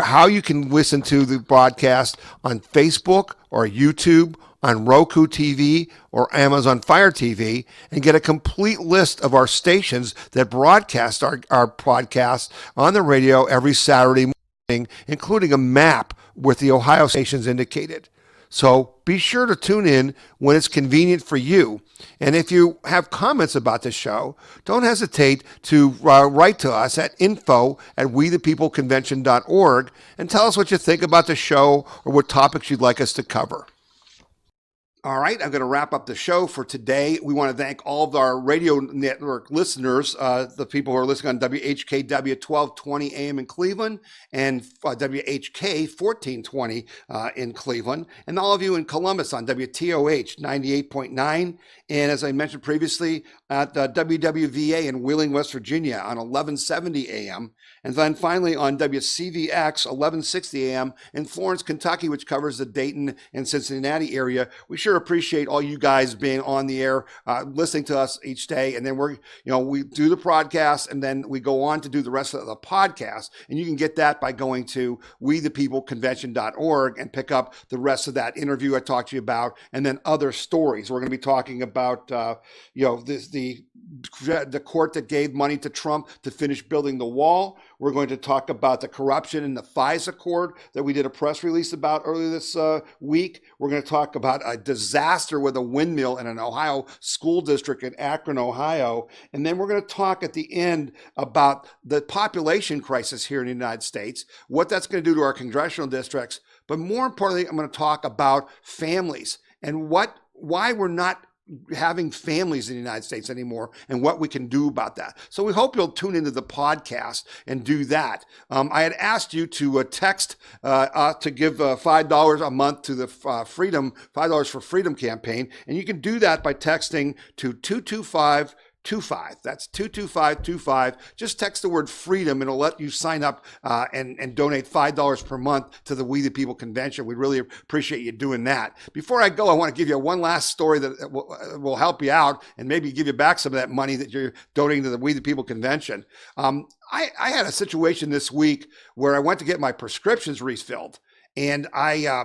how you can listen to the broadcast on Facebook or YouTube, on Roku TV or Amazon Fire TV, and get a complete list of our stations that broadcast our podcasts on the radio every Saturday morning, including a map with the Ohio stations indicated. So be sure to tune in when it's convenient for you. And if you have comments about the show, don't hesitate to write to us at info@wethepeopleconvention.org and tell us what you think about the show or what topics you'd like us to cover. All right, I'm going to wrap up the show for today. We want to thank all of our radio network listeners, the people who are listening on WHKW 1220 AM in Cleveland and WHK 1420 in Cleveland, and all of you in Columbus on WTOH 98.9, and as I mentioned previously, at WWVA in Wheeling, West Virginia on 1170 AM, and then finally on WCVX 1160 AM in Florence, Kentucky, which covers the Dayton and Cincinnati area. We sure sure appreciate all you guys being on the air, listening to us each day. And then we do the podcast, and then we go on to do the rest of the podcast. And you can get that by going to wethepeopleconvention.org and pick up the rest of that interview I talked to you about, and then other stories. We're going to be talking about, the court that gave money to Trump to finish building the wall. We're going to talk about the corruption in the FISA Court that we did a press release about earlier this week. We're going to talk about a disaster with a windmill in an Ohio school district in Akron, Ohio. And then we're going to talk at the end about the population crisis here in the United States, what that's going to do to our congressional districts. But more importantly, I'm going to talk about families and why we're not having families in the United States anymore and what we can do about that. So we hope you'll tune into the podcast and do that. I had asked you to text to give $5 a month to the $5 for Freedom campaign. And you can do that by texting to 22525. That's 22525. Just text the word freedom and it'll let you sign up and donate $5 per month to the We the People convention. We really appreciate you doing that. Before I go, I want to give you one last story that will help you out and maybe give you back some of that money that you're donating to the We the People convention. I had a situation this week where I went to get my prescriptions refilled, and I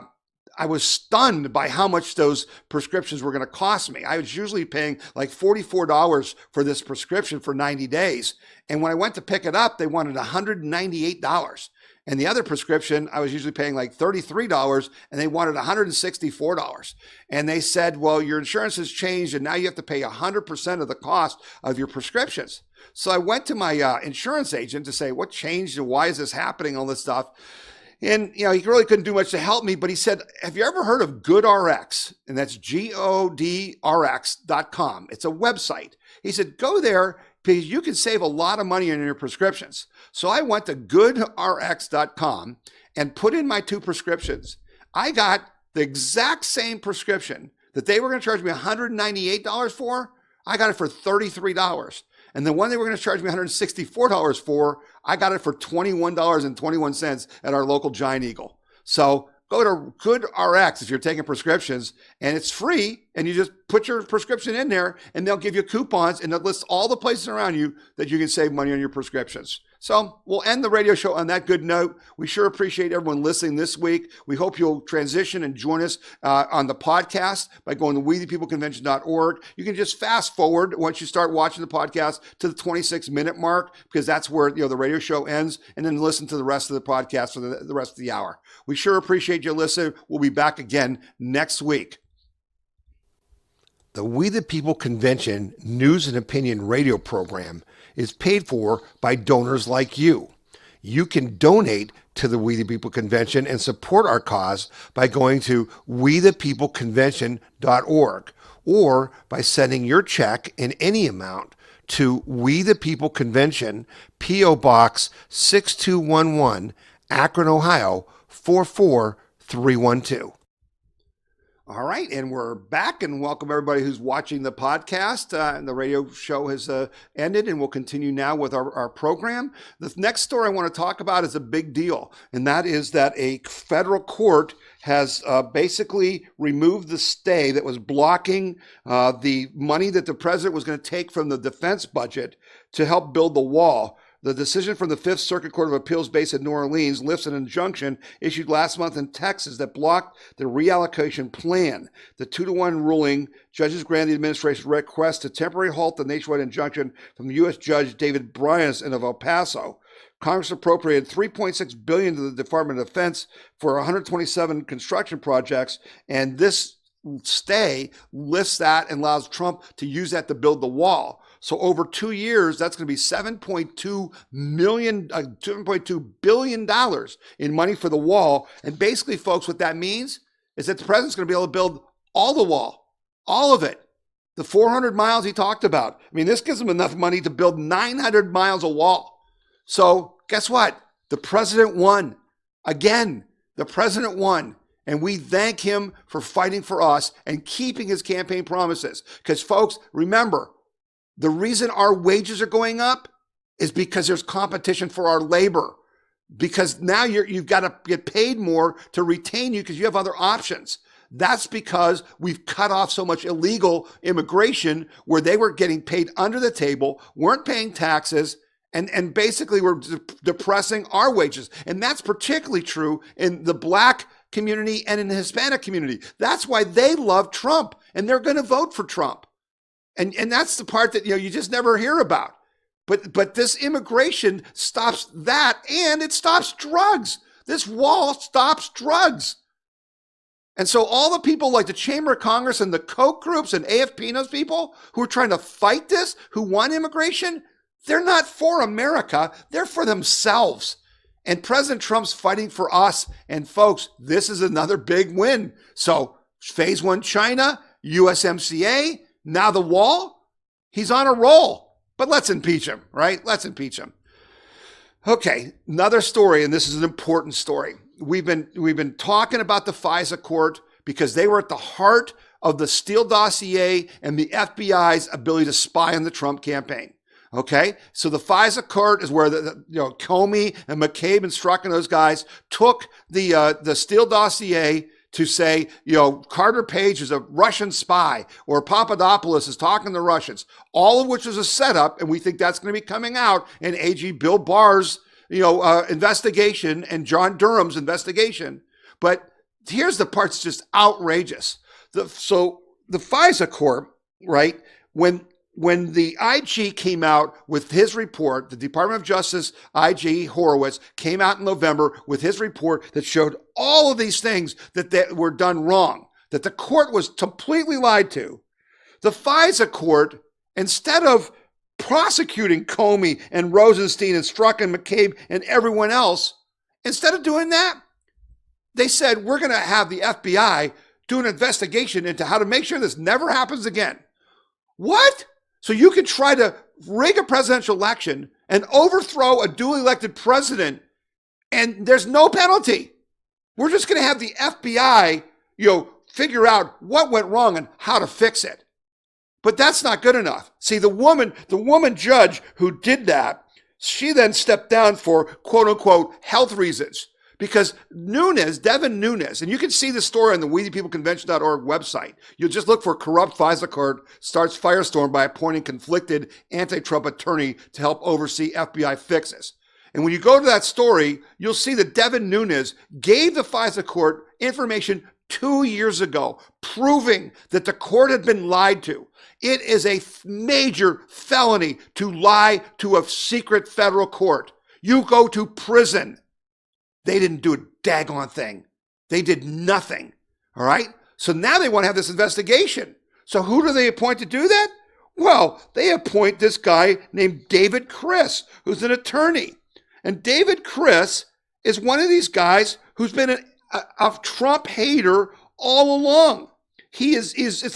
was stunned by how much those prescriptions were going to cost me. I was usually paying like $44 for this prescription for 90 days. And when I went to pick it up, they wanted $198. And the other prescription, I was usually paying like $33, and they wanted $164. And they said, well, your insurance has changed, and now you have to pay 100% of the cost of your prescriptions. So I went to my insurance agent to say, what changed and why is this happening, all this stuff? And, he really couldn't do much to help me, but he said, have you ever heard of GoodRx? And that's GODRX.com. It's a website. He said, go there because you can save a lot of money on your prescriptions. So I went to GoodRx.com and put in my 2 prescriptions. I got the exact same prescription that they were going to charge me $198 for. I got it for $33. And the one they were going to charge me $164 for, I got it for $21.21 at our local Giant Eagle. So go to GoodRx if you're taking prescriptions, and it's free, and you just put your prescription in there, and they'll give you coupons, and they'll list all the places around you that you can save money on your prescriptions. So we'll end the radio show on that good note. We sure appreciate everyone listening this week. We hope you'll transition and join us on the podcast by going to wethepeopleconvention.org. You can just fast forward once you start watching the podcast to the 26-minute mark, because that's where the radio show ends, and then listen to the rest of the podcast for the rest of the hour. We sure appreciate you listening. We'll be back again next week. The We the People Convention News and Opinion radio program is paid for by donors like you. You can donate to the We the People Convention and support our cause by going to wethepeopleconvention.org or by sending your check in any amount to We the People Convention, P.O. Box 6211, Akron, Ohio 44312. All right, and we're back, and welcome everybody who's watching the podcast. And the radio show has ended, and we'll continue now with our program. The next story I want to talk about is a big deal, and that is that a federal court has basically removed the stay that was blocking the money that the president was going to take from the defense budget to help build the wall. The decision from the Fifth Circuit Court of Appeals based in New Orleans lifts an injunction issued last month in Texas that blocked the reallocation plan. The 2-1 ruling, judges granted the administration's request to temporarily halt the nationwide injunction from U.S. Judge David Bryant of El Paso. Congress appropriated $3.6 billion to the Department of Defense for 127 construction projects, and this stay lifts that and allows Trump to use that to build the wall. So over 2 years, that's going to be $7.2 billion in money for the wall. And basically, folks, what that means is that the president's going to be able to build all the wall, all of it, the 400 miles he talked about. I mean, this gives him enough money to build 900 miles of wall. So guess what? The president won. Again, the president won. And we thank him for fighting for us and keeping his campaign promises. Because, folks, remember, the reason our wages are going up is because there's competition for our labor. Because now you've got to get paid more to retain you because you have other options. That's because we've cut off so much illegal immigration where they were getting paid under the table, weren't paying taxes, and basically were depressing our wages. And that's particularly true in the black community and in the Hispanic community. That's why they love Trump, and they're going to vote for Trump. And that's the part that you just never hear about. But this immigration stops that, and it stops drugs. This wall stops drugs. And so all the people like the Chamber of Congress and the Koch groups and AFP and those people who are trying to fight this, who want immigration, they're not for America. They're for themselves. And President Trump's fighting for us. And folks, this is another big win. So phase one, China, USMCA, now the wall, he's on a roll. But let's impeach him, right? Let's impeach him. Okay, another story, and this is an important story. We've been talking about the FISA Court because they were at the heart of the Steele dossier and the FBI's ability to spy on the Trump campaign. Okay, so the FISA Court is where Comey and McCabe and Strzok and those guys took the Steele dossier to say, Carter Page is a Russian spy, or Papadopoulos is talking to Russians, all of which is a setup, and we think that's going to be coming out in AG Bill Barr's, investigation and John Durham's investigation. But here's the part that's just outrageous. So the FISA Court, right, when the IG came out with his report, the Department of Justice IG Horowitz came out in November with his report that showed all of these things that were done wrong, that the court was completely lied to. The FISA Court, instead of prosecuting Comey and Rosenstein and Strzok and McCabe and everyone else, instead of doing that, they said, we're going to have the FBI do an investigation into how to make sure this never happens again. What? So you can try to rig a presidential election and overthrow a duly elected president, and there's no penalty. We're just going to have the FBI, figure out what went wrong and how to fix it. But that's not good enough. See, the woman judge who did that, she then stepped down for quote unquote health reasons. Because Devin Nunes, and you can see the story on the WeThePeopleConvention.org website. You'll just look for corrupt FISA court starts firestorm by appointing conflicted anti-Trump attorney to help oversee FBI fixes. And when you go to that story, you'll see that Devin Nunes gave the FISA court information 2 years ago, proving that the court had been lied to. It is a major felony to lie to a secret federal court. You go to prison. They didn't do a daggone thing. They did nothing. All right? So now they want to have this investigation. So who do they appoint to do that? Well, they appoint this guy named David Chris, who's an attorney. And David Chris is one of these guys who's been a Trump hater all along. It's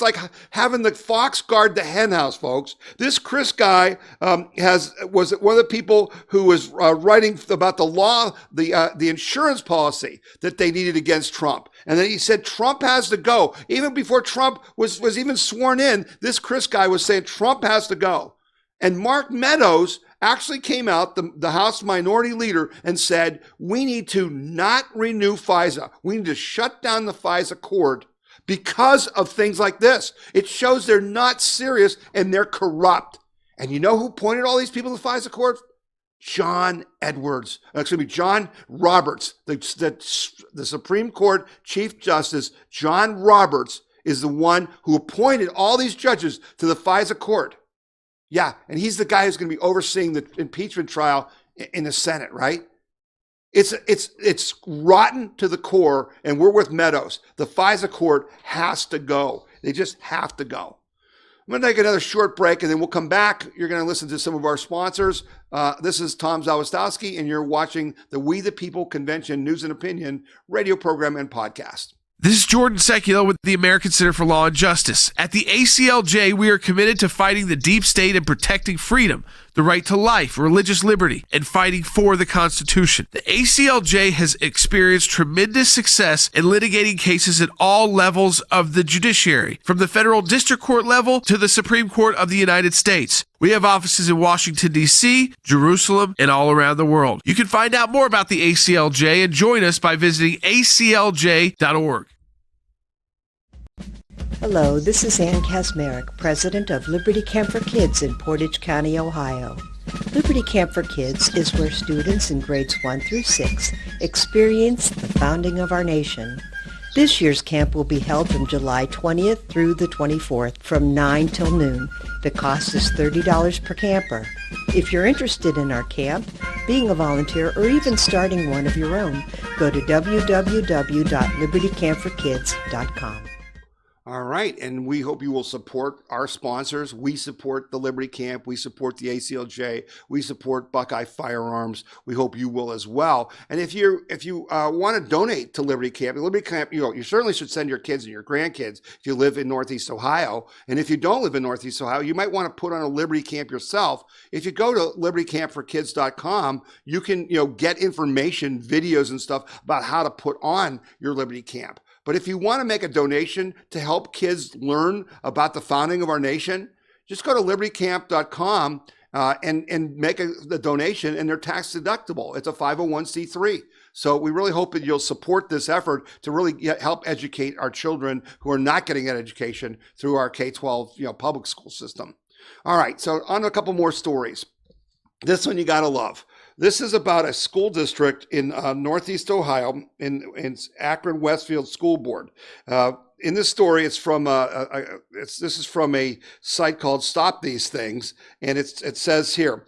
like having the fox guard the hen house, folks. This Chris guy was one of the people who was writing about the law, the insurance policy that they needed against Trump. And then he said Trump has to go. Even before Trump was even sworn in, this Chris guy was saying Trump has to go. And Mark Meadows actually came out, the House Minority Leader, and said, we need to not renew FISA. We need to shut down the FISA court because of things like this. It shows they're not serious and they're corrupt. And you know who appointed all these people to the FISA court? John Roberts, the Supreme Court Chief Justice. John Roberts is the one who appointed all these judges to the FISA court. Yeah, and he's the guy who's going to be overseeing the impeachment trial in the Senate, right? It's rotten to the core, and we're with Meadows. The FISA court has to go. They just have to go. I'm going to take another short break, and then we'll come back. You're going to listen to some of our sponsors. This is Tom Zawistowski, and you're watching the We the People Convention News and Opinion radio program and podcast. This is Jordan Seculo with the American Center for Law and Justice. At the ACLJ, we are committed to fighting the deep state and protecting freedom, the right to life, religious liberty, and fighting for the Constitution. The ACLJ has experienced tremendous success in litigating cases at all levels of the judiciary, from the federal district court level to the Supreme Court of the United States. We have offices in Washington, D.C., Jerusalem, and all around the world. You can find out more about the ACLJ and join us by visiting aclj.org. Hello, this is Ann Kasmerick, president of Liberty Camp for Kids in Portage County, Ohio. Liberty Camp for Kids is where students in grades 1 through 6 experience the founding of our nation. This year's camp will be held from July 20th through the 24th from 9 till noon. The cost is $30 per camper. If you're interested in our camp, being a volunteer, or even starting one of your own, go to www.libertycampforkids.com. All right, and we hope you will support our sponsors. We support the Liberty Camp. We support the ACLJ. We support Buckeye Firearms. We hope you will as well. And if you want to donate to Liberty Camp, you certainly should send your kids and your grandkids if you live in Northeast Ohio. And if you don't live in Northeast Ohio, you might want to put on a Liberty Camp yourself. If you go to libertycampforkids.com, you can get information, videos, and stuff about how to put on your Liberty Camp. But if you want to make a donation to help kids learn about the founding of our nation, just go to libertycamp.com and make the donation, and they're tax deductible. It's a 501c3. So we really hope that you'll support this effort to really help educate our children who are not getting that education through our K-12 public school system. All right, so on to a couple more stories. This one you gotta love. This is about a school district in Northeast Ohio, in Akron Westfield School Board. In this story, it's from this is from a site called Stop These Things, and it says here,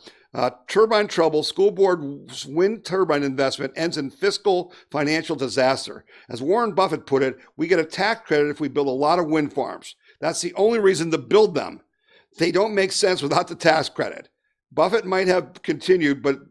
turbine trouble, school board's wind turbine investment ends in fiscal financial disaster. As Warren Buffett put it, we get a tax credit if we build a lot of wind farms. That's the only reason to build them. They don't make sense without the tax credit. Buffett might have continued, but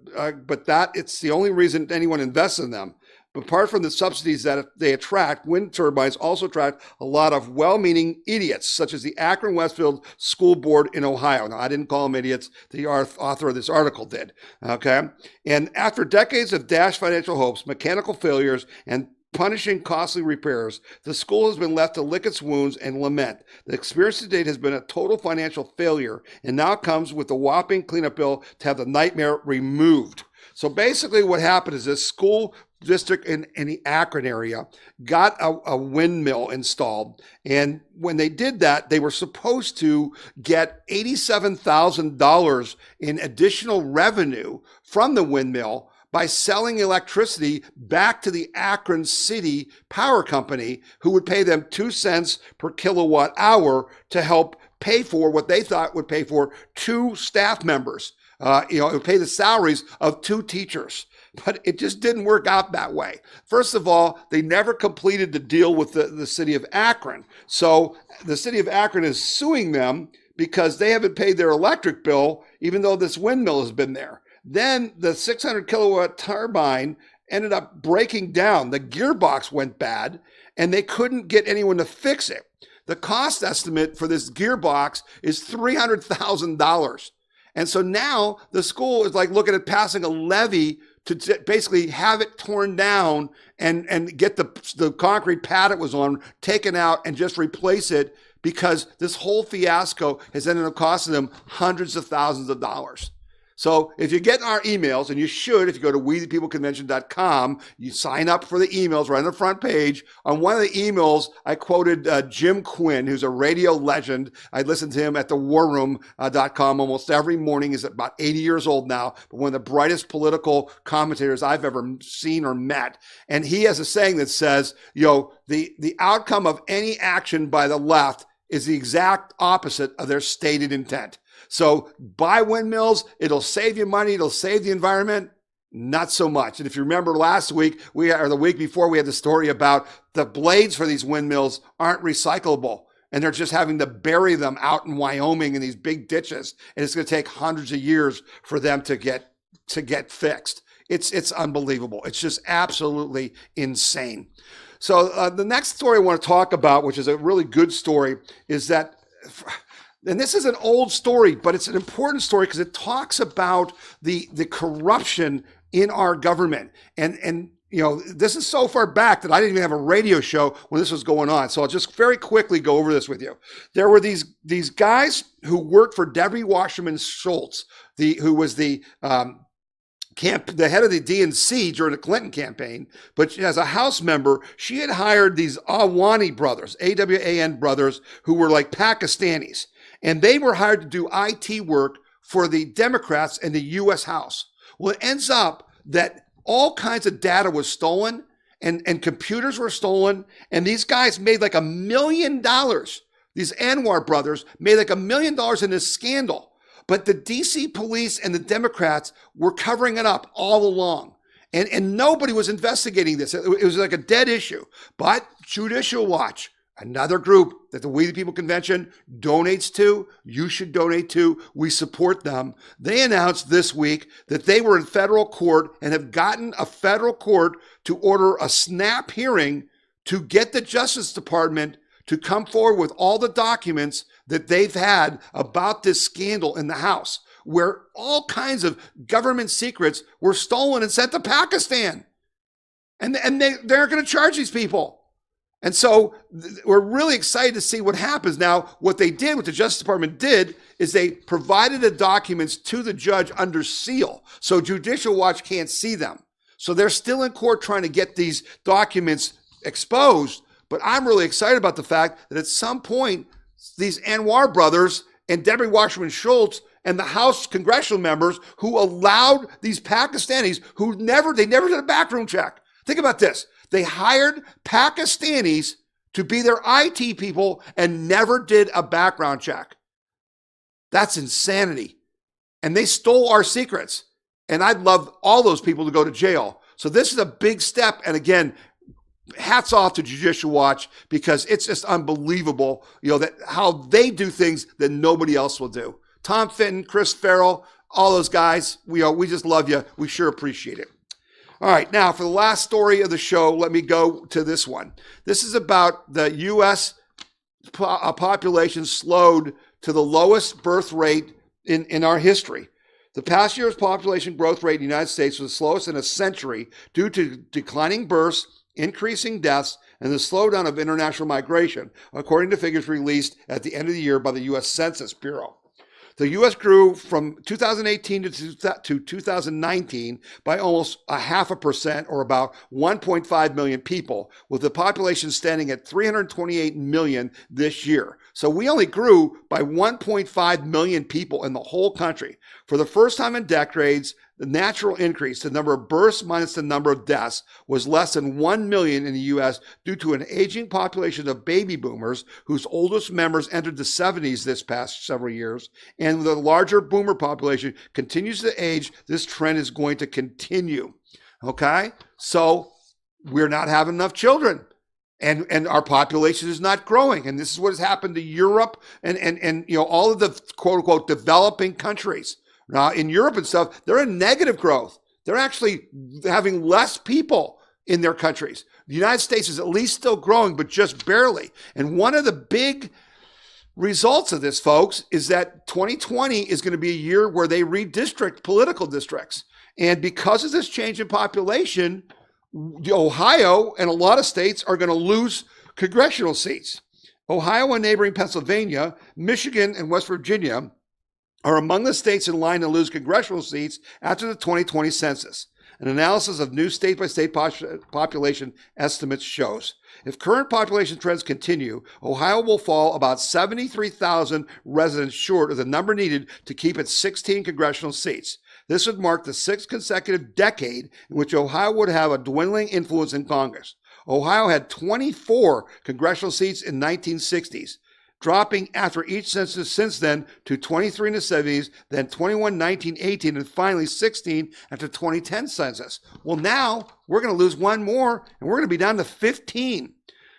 it's the only reason anyone invests in them. But apart from the subsidies that they attract, wind turbines also attract a lot of well-meaning idiots, such as the Akron Westfield School Board in Ohio. Now, I didn't call them idiots. The author of this article did. Okay, and after decades of dashed financial hopes, mechanical failures, and punishing costly repairs, the school has been left to lick its wounds and lament. The experience to date has been a total financial failure, and now comes with a whopping cleanup bill to have the nightmare removed. So basically what happened is this school district in the Akron area got a windmill installed. And when they did that, they were supposed to get $87,000 in additional revenue from the windmill by selling electricity back to the Akron City Power Company, who would pay them 2 cents per kilowatt hour to help pay for what they thought would pay for 2 staff members. It would pay the salaries of 2 teachers. But it just didn't work out that way. First of all, they never completed the deal with the city of Akron. So the city of Akron is suing them because they haven't paid their electric bill, even though this windmill has been there. Then the 600 kilowatt turbine ended up breaking down. The gearbox went bad, and they couldn't get anyone to fix it. The cost estimate for this gearbox is $300,000. And so now the school is like looking at passing a levy to basically have it torn down and get the concrete pad it was on taken out and just replace it, because this whole fiasco has ended up costing them hundreds of thousands of dollars. So if you get our emails, and you should, if you go to wethepeopleconvention.com, you sign up for the emails right on the front page. On one of the emails, I quoted Jim Quinn, who's a radio legend. I listen to him at thewarroom.com almost every morning. He's about 80 years old now, but one of the brightest political commentators I've ever seen or met. And he has a saying that says, the outcome of any action by the left is the exact opposite of their stated intent. So buy windmills, it'll save you money, it'll save the environment. Not so much. And if you remember last week, or the week before, we had the story about the blades for these windmills aren't recyclable, and they're just having to bury them out in Wyoming in these big ditches. And it's going to take hundreds of years for them to get fixed. It's unbelievable. It's just absolutely insane. So the next story I want to talk about, which is a really good story, is that, and this is an old story, but it's an important story because it talks about the corruption in our government. And this is so far back that I didn't even have a radio show when this was going on. So I'll just very quickly go over this with you. There were these guys who worked for Debbie Wasserman Schultz, who was the the head of the DNC during the Clinton campaign, but as a House member, she had hired these Awani brothers, AWAN brothers, who were like Pakistanis. And they were hired to do IT work for the Democrats in the U.S. House. Well, it ends up that all kinds of data was stolen and computers were stolen. And these guys made like $1 million. These Anwar brothers made like $1 million in this scandal. But the DC police and the Democrats were covering it up all along. And nobody was investigating this. It was like a dead issue. But Judicial Watch, another group that the We the People Convention donates to, you should donate to, we support them. They announced this week that they were in federal court and have gotten a federal court to order a snap hearing to get the Justice Department to come forward with all the documents that they've had about this scandal in the House, where all kinds of government secrets were stolen and sent to Pakistan. And they're going to charge these people. And so we're really excited to see what happens. Now, what the Justice Department did, is they provided the documents to the judge under seal, so Judicial Watch can't see them. So they're still in court trying to get these documents exposed. But I'm really excited about the fact that at some point, these Anwar brothers and Debbie Wasserman Schultz and the House congressional members who allowed these Pakistanis who never did a background check. Think about this. They hired Pakistanis to be their IT people and never did a background check. That's insanity. And they stole our secrets. And I'd love all those people to go to jail. So this is a big step. And again, hats off to Judicial Watch, because it's just unbelievable, that how they do things that nobody else will do. Tom Fitton, Chris Farrell, all those guys, we just love you. We sure appreciate it. All right, now for the last story of the show, let me go to this one. This is about the U.S. population slowed to the lowest birth rate in our history. The past year's population growth rate in the United States was the slowest in a century due to declining births, increasing deaths, and the slowdown of international migration, according to figures released at the end of the year by the U.S. Census Bureau. The U.S. grew from 2018 to 2019 by almost 0.5%, or about 1.5 million people, with the population standing at 328 million this year. So we only grew by 1.5 million people in the whole country. For the first time in decades, the natural increase, the number of births minus the number of deaths, was less than 1 million in the U.S. due to an aging population of baby boomers whose oldest members entered the 70s this past several years. And the larger boomer population continues to age, this trend is going to continue. Okay? So we're not having enough children. And our population is not growing. And this is what has happened to Europe and all of the quote unquote developing countries. Now, in Europe and stuff, they're in negative growth. They're actually having less people in their countries. The United States is at least still growing, but just barely. And one of the big results of this, folks, is that 2020 is going to be a year where they redistrict political districts. And because of this change in population, Ohio and a lot of states are going to lose congressional seats. Ohio and neighboring Pennsylvania, Michigan, and West Virginia are among the states in line to lose congressional seats after the 2020 census. An analysis of new state-by-state population estimates shows if current population trends continue, Ohio will fall about 73,000 residents short of the number needed to keep its 16 congressional seats. This would mark the sixth consecutive decade in which Ohio would have a dwindling influence in Congress. Ohio had 24 congressional seats in the 1960s. Dropping after each census since then to 23 in the 70s, then 21, 19, 18, and finally 16 after 2010 census. Well, now we're going to lose one more, and we're going to be down to 15.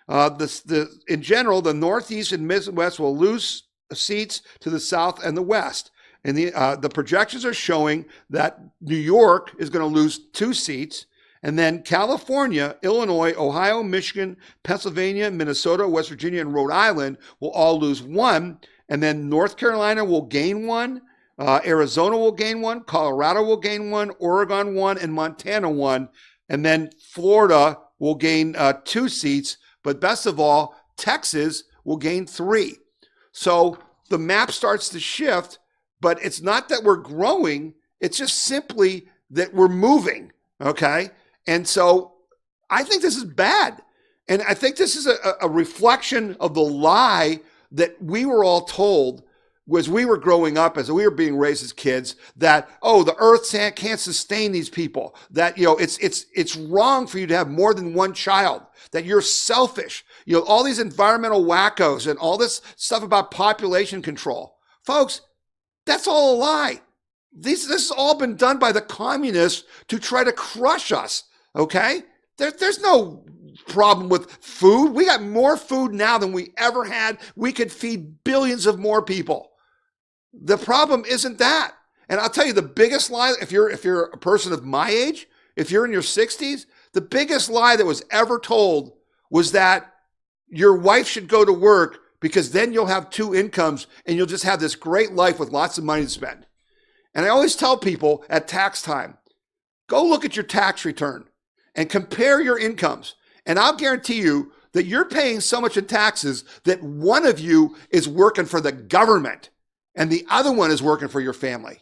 In general, the Northeast and Midwest will lose seats to the South and the West. And the projections are showing that New York is going to lose 2 seats. And then California, Illinois, Ohio, Michigan, Pennsylvania, Minnesota, West Virginia, and Rhode Island will all lose 1. And then North Carolina will gain 1. Arizona will gain 1. Colorado will gain 1. Oregon 1. And Montana 1. And then Florida will gain 2 seats. But best of all, Texas will gain 3. So the map starts to shift, but it's not that we're growing. It's just simply that we're moving, okay? And so I think this is bad. And I think this is a reflection of the lie that we were all told as we were growing up, as we were being raised as kids, that, oh, the earth can't sustain these people, that, it's wrong for you to have more than one child, that you're selfish, all these environmental wackos and all this stuff about population control. Folks, that's all a lie. This has all been done by the communists to try to crush us, okay? There's no problem with food. We got more food now than we ever had. We could feed billions of more people. The problem isn't that. And I'll tell you the biggest lie, if you're a person of my age, if you're in your 60s, the biggest lie that was ever told was that your wife should go to work because then you'll have two incomes and you'll just have this great life with lots of money to spend. And I always tell people at tax time, go look at your tax return and compare your incomes. And I'll guarantee you that you're paying so much in taxes that one of you is working for the government and the other one is working for your family.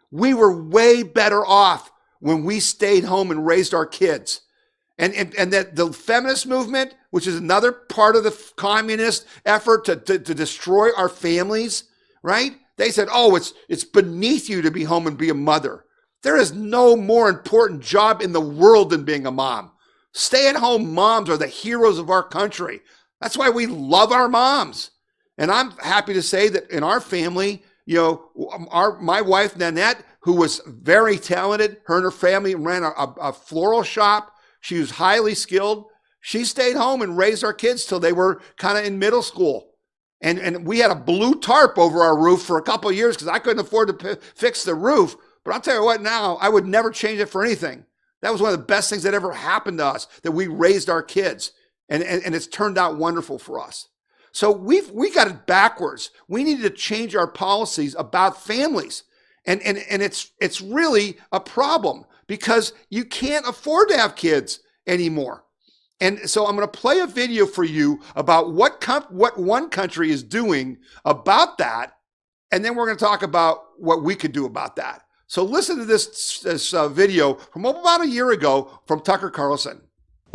We were way better off when we stayed home and raised our kids. And that the feminist movement, which is another part of the communist effort to destroy our families, right? They said, oh, it's beneath you to be home and be a mother. There is no more important job in the world than being a mom. Stay-at-home moms are the heroes of our country. That's why we love our moms. And I'm happy to say that in our family, my wife, Nanette, who was very talented, her and her family ran a floral shop. She was highly skilled. She stayed home and raised our kids till they were kind of in middle school. And we had a blue tarp over our roof for a couple of years because I couldn't afford to fix the roof. But I'll tell you what now, I would never change it for anything. That was one of the best things that ever happened to us, that we raised our kids. And it's turned out wonderful for us. So we got it backwards. We needed to change our policies about families. And it's really a problem because you can't afford to have kids anymore. And so I'm going to play a video for you about what one country is doing about that. And then we're going to talk about what we could do about that. So listen to this video from about a year ago from Tucker Carlson.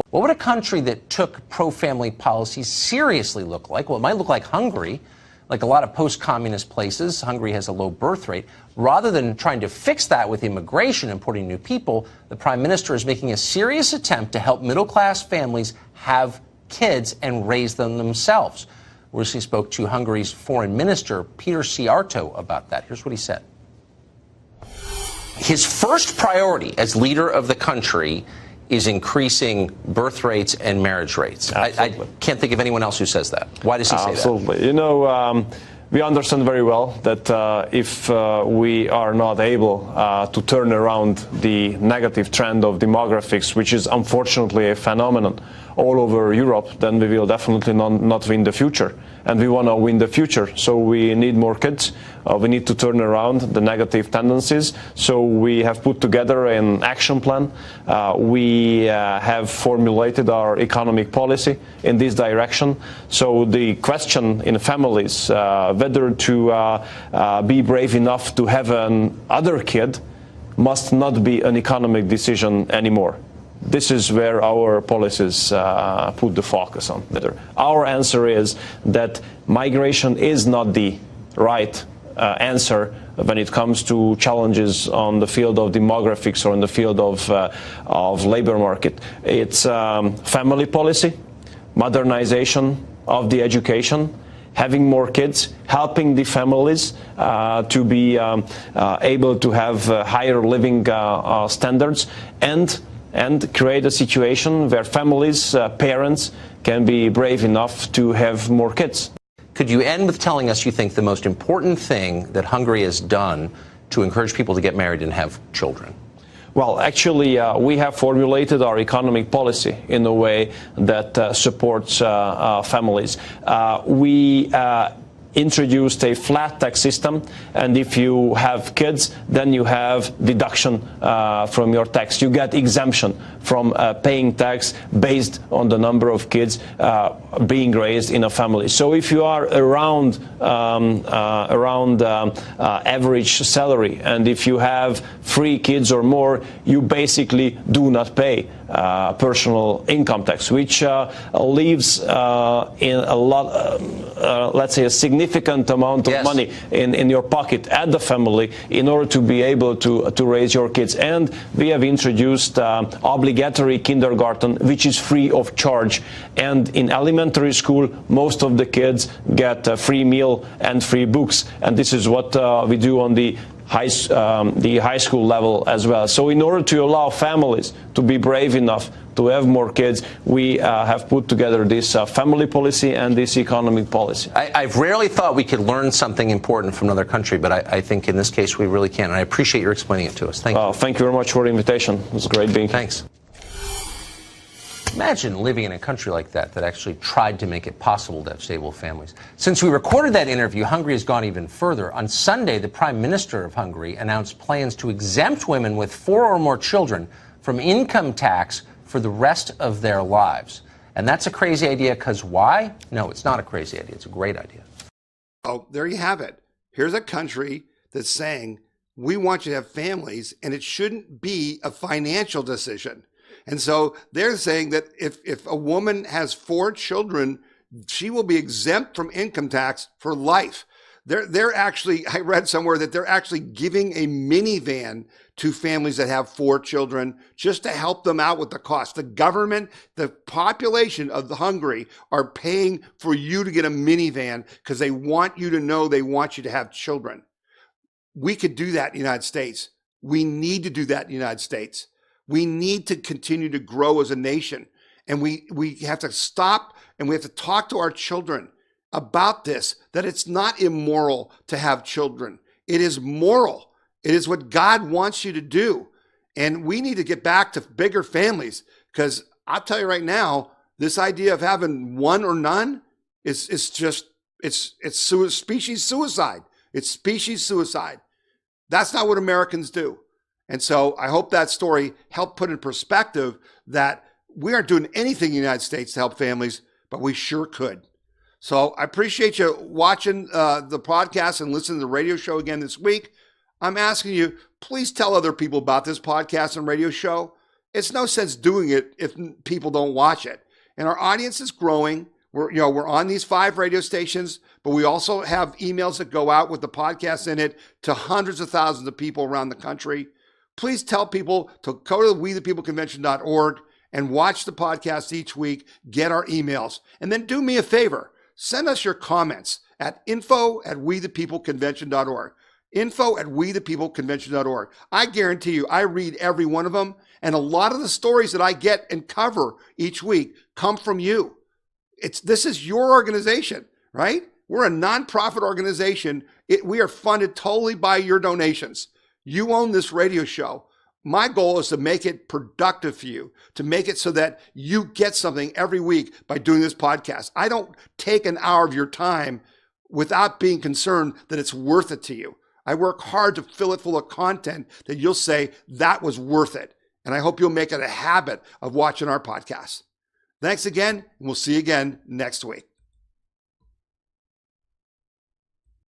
What would a country that took pro-family policies seriously look like? Well, it might look like Hungary. Like a lot of post-communist places, Hungary has a low birth rate. Rather than trying to fix that with immigration, importing new people, the prime minister is making a serious attempt to help middle-class families have kids and raise them themselves. We recently spoke to Hungary's foreign minister, Peter Szijjártó, about that. Here's what he said. His first priority as leader of the country is increasing birth rates and marriage rates. I can't think of anyone else who says that. Why does he say that? Absolutely. We understand very well that if we are not able to turn around the negative trend of demographics, which is unfortunately a phenomenon all over Europe, then we will definitely not win the future. And we want to win the future, so we need more kids. We need to turn around the negative tendencies. So we have put together an action plan. We have formulated our economic policy in this direction. So the question in families, whether to be brave enough to have another kid, must not be an economic decision anymore. This is where our policies put the focus on. Our answer is that migration is not the right answer when it comes to challenges on the field of demographics or in the field of labor market. It's family policy, modernization of the education, having more kids, helping the families to be able to have higher living standards, and create a situation where families, parents, can be brave enough to have more kids. Could you end with telling us you think the most important thing that Hungary has done to encourage people to get married and have children? Well, actually, we have formulated our economic policy in a way that supports families. We introduced a flat tax system, and if you have kids, then you have deduction from your tax. You get exemption from paying tax based on the number of kids being raised in a family. So if you are around average salary, and if you have 3 kids or more, you basically do not pay personal income tax, which leaves in a lot, let's say, a significant amount of money in your pocket at the family in order to be able to raise your kids. And we have introduced obligatory kindergarten, which is free of charge. And in elementary school, most of the kids get a free meal and free books. And this is what we do on the high school level as well. So in order to allow families to be brave enough to have more kids, we have put together this family policy and this economic policy. I've rarely thought we could learn something important from another country, but I think in this case we really can. And I appreciate your explaining it to us. Thank you. Thank you very much for the invitation. It was great being here. Thanks. Imagine living in a country like that actually tried to make it possible to have stable families. Since we recorded that interview, Hungary has gone even further. On Sunday, the Prime Minister of Hungary announced plans to exempt women with 4 or more children from income tax for the rest of their lives. And that's a crazy idea, because why? No, it's not a crazy idea. It's a great idea. Oh, there you have it. Here's a country that's saying, we want you to have families, and it shouldn't be a financial decision. And so they're saying that if a woman has 4 children, she will be exempt from income tax for life. They're actually, I read somewhere that they're actually giving a minivan to families that have 4 children just to help them out with the cost. The government, the population of Hungary are paying for you to get a minivan because they want you to know they want you to have children. We could do that in the United States. We need to do that in the United States. We need to continue to grow as a nation. And we have to stop, and we have to talk to our children about this, that it's not immoral to have children. It is moral. It is what God wants you to do. And we need to get back to bigger families, because I'll tell you right now, this idea of having 1 or none is species suicide. It's species suicide. That's not what Americans do. And so I hope that story helped put in perspective that we aren't doing anything in the United States to help families, but we sure could. So I appreciate you watching the podcast and listening to the radio show again this week. I'm asking you, please tell other people about this podcast and radio show. It's no sense doing it if people don't watch it. And our audience is growing. We're on these 5 radio stations, but we also have emails that go out with the podcast in it to hundreds of thousands of people around the country. Please tell people to go to wethepeopleconvention.org and watch the podcast each week, get our emails, and then do me a favor. Send us your comments at info@wethepeopleconvention.org. info@wethepeopleconvention.org. I guarantee you, I read every one of them, and a lot of the stories that I get and cover each week come from you. This is your organization, right? We're a nonprofit organization. We are funded totally by your donations. You own this radio show. My goal is to make it productive for you, to make it so that you get something every week by doing this podcast. I don't take an hour of your time without being concerned that it's worth it to you. I work hard to fill it full of content that you'll say that was worth it. And I hope you'll make it a habit of watching our podcast. Thanks again, and we'll see you again next week.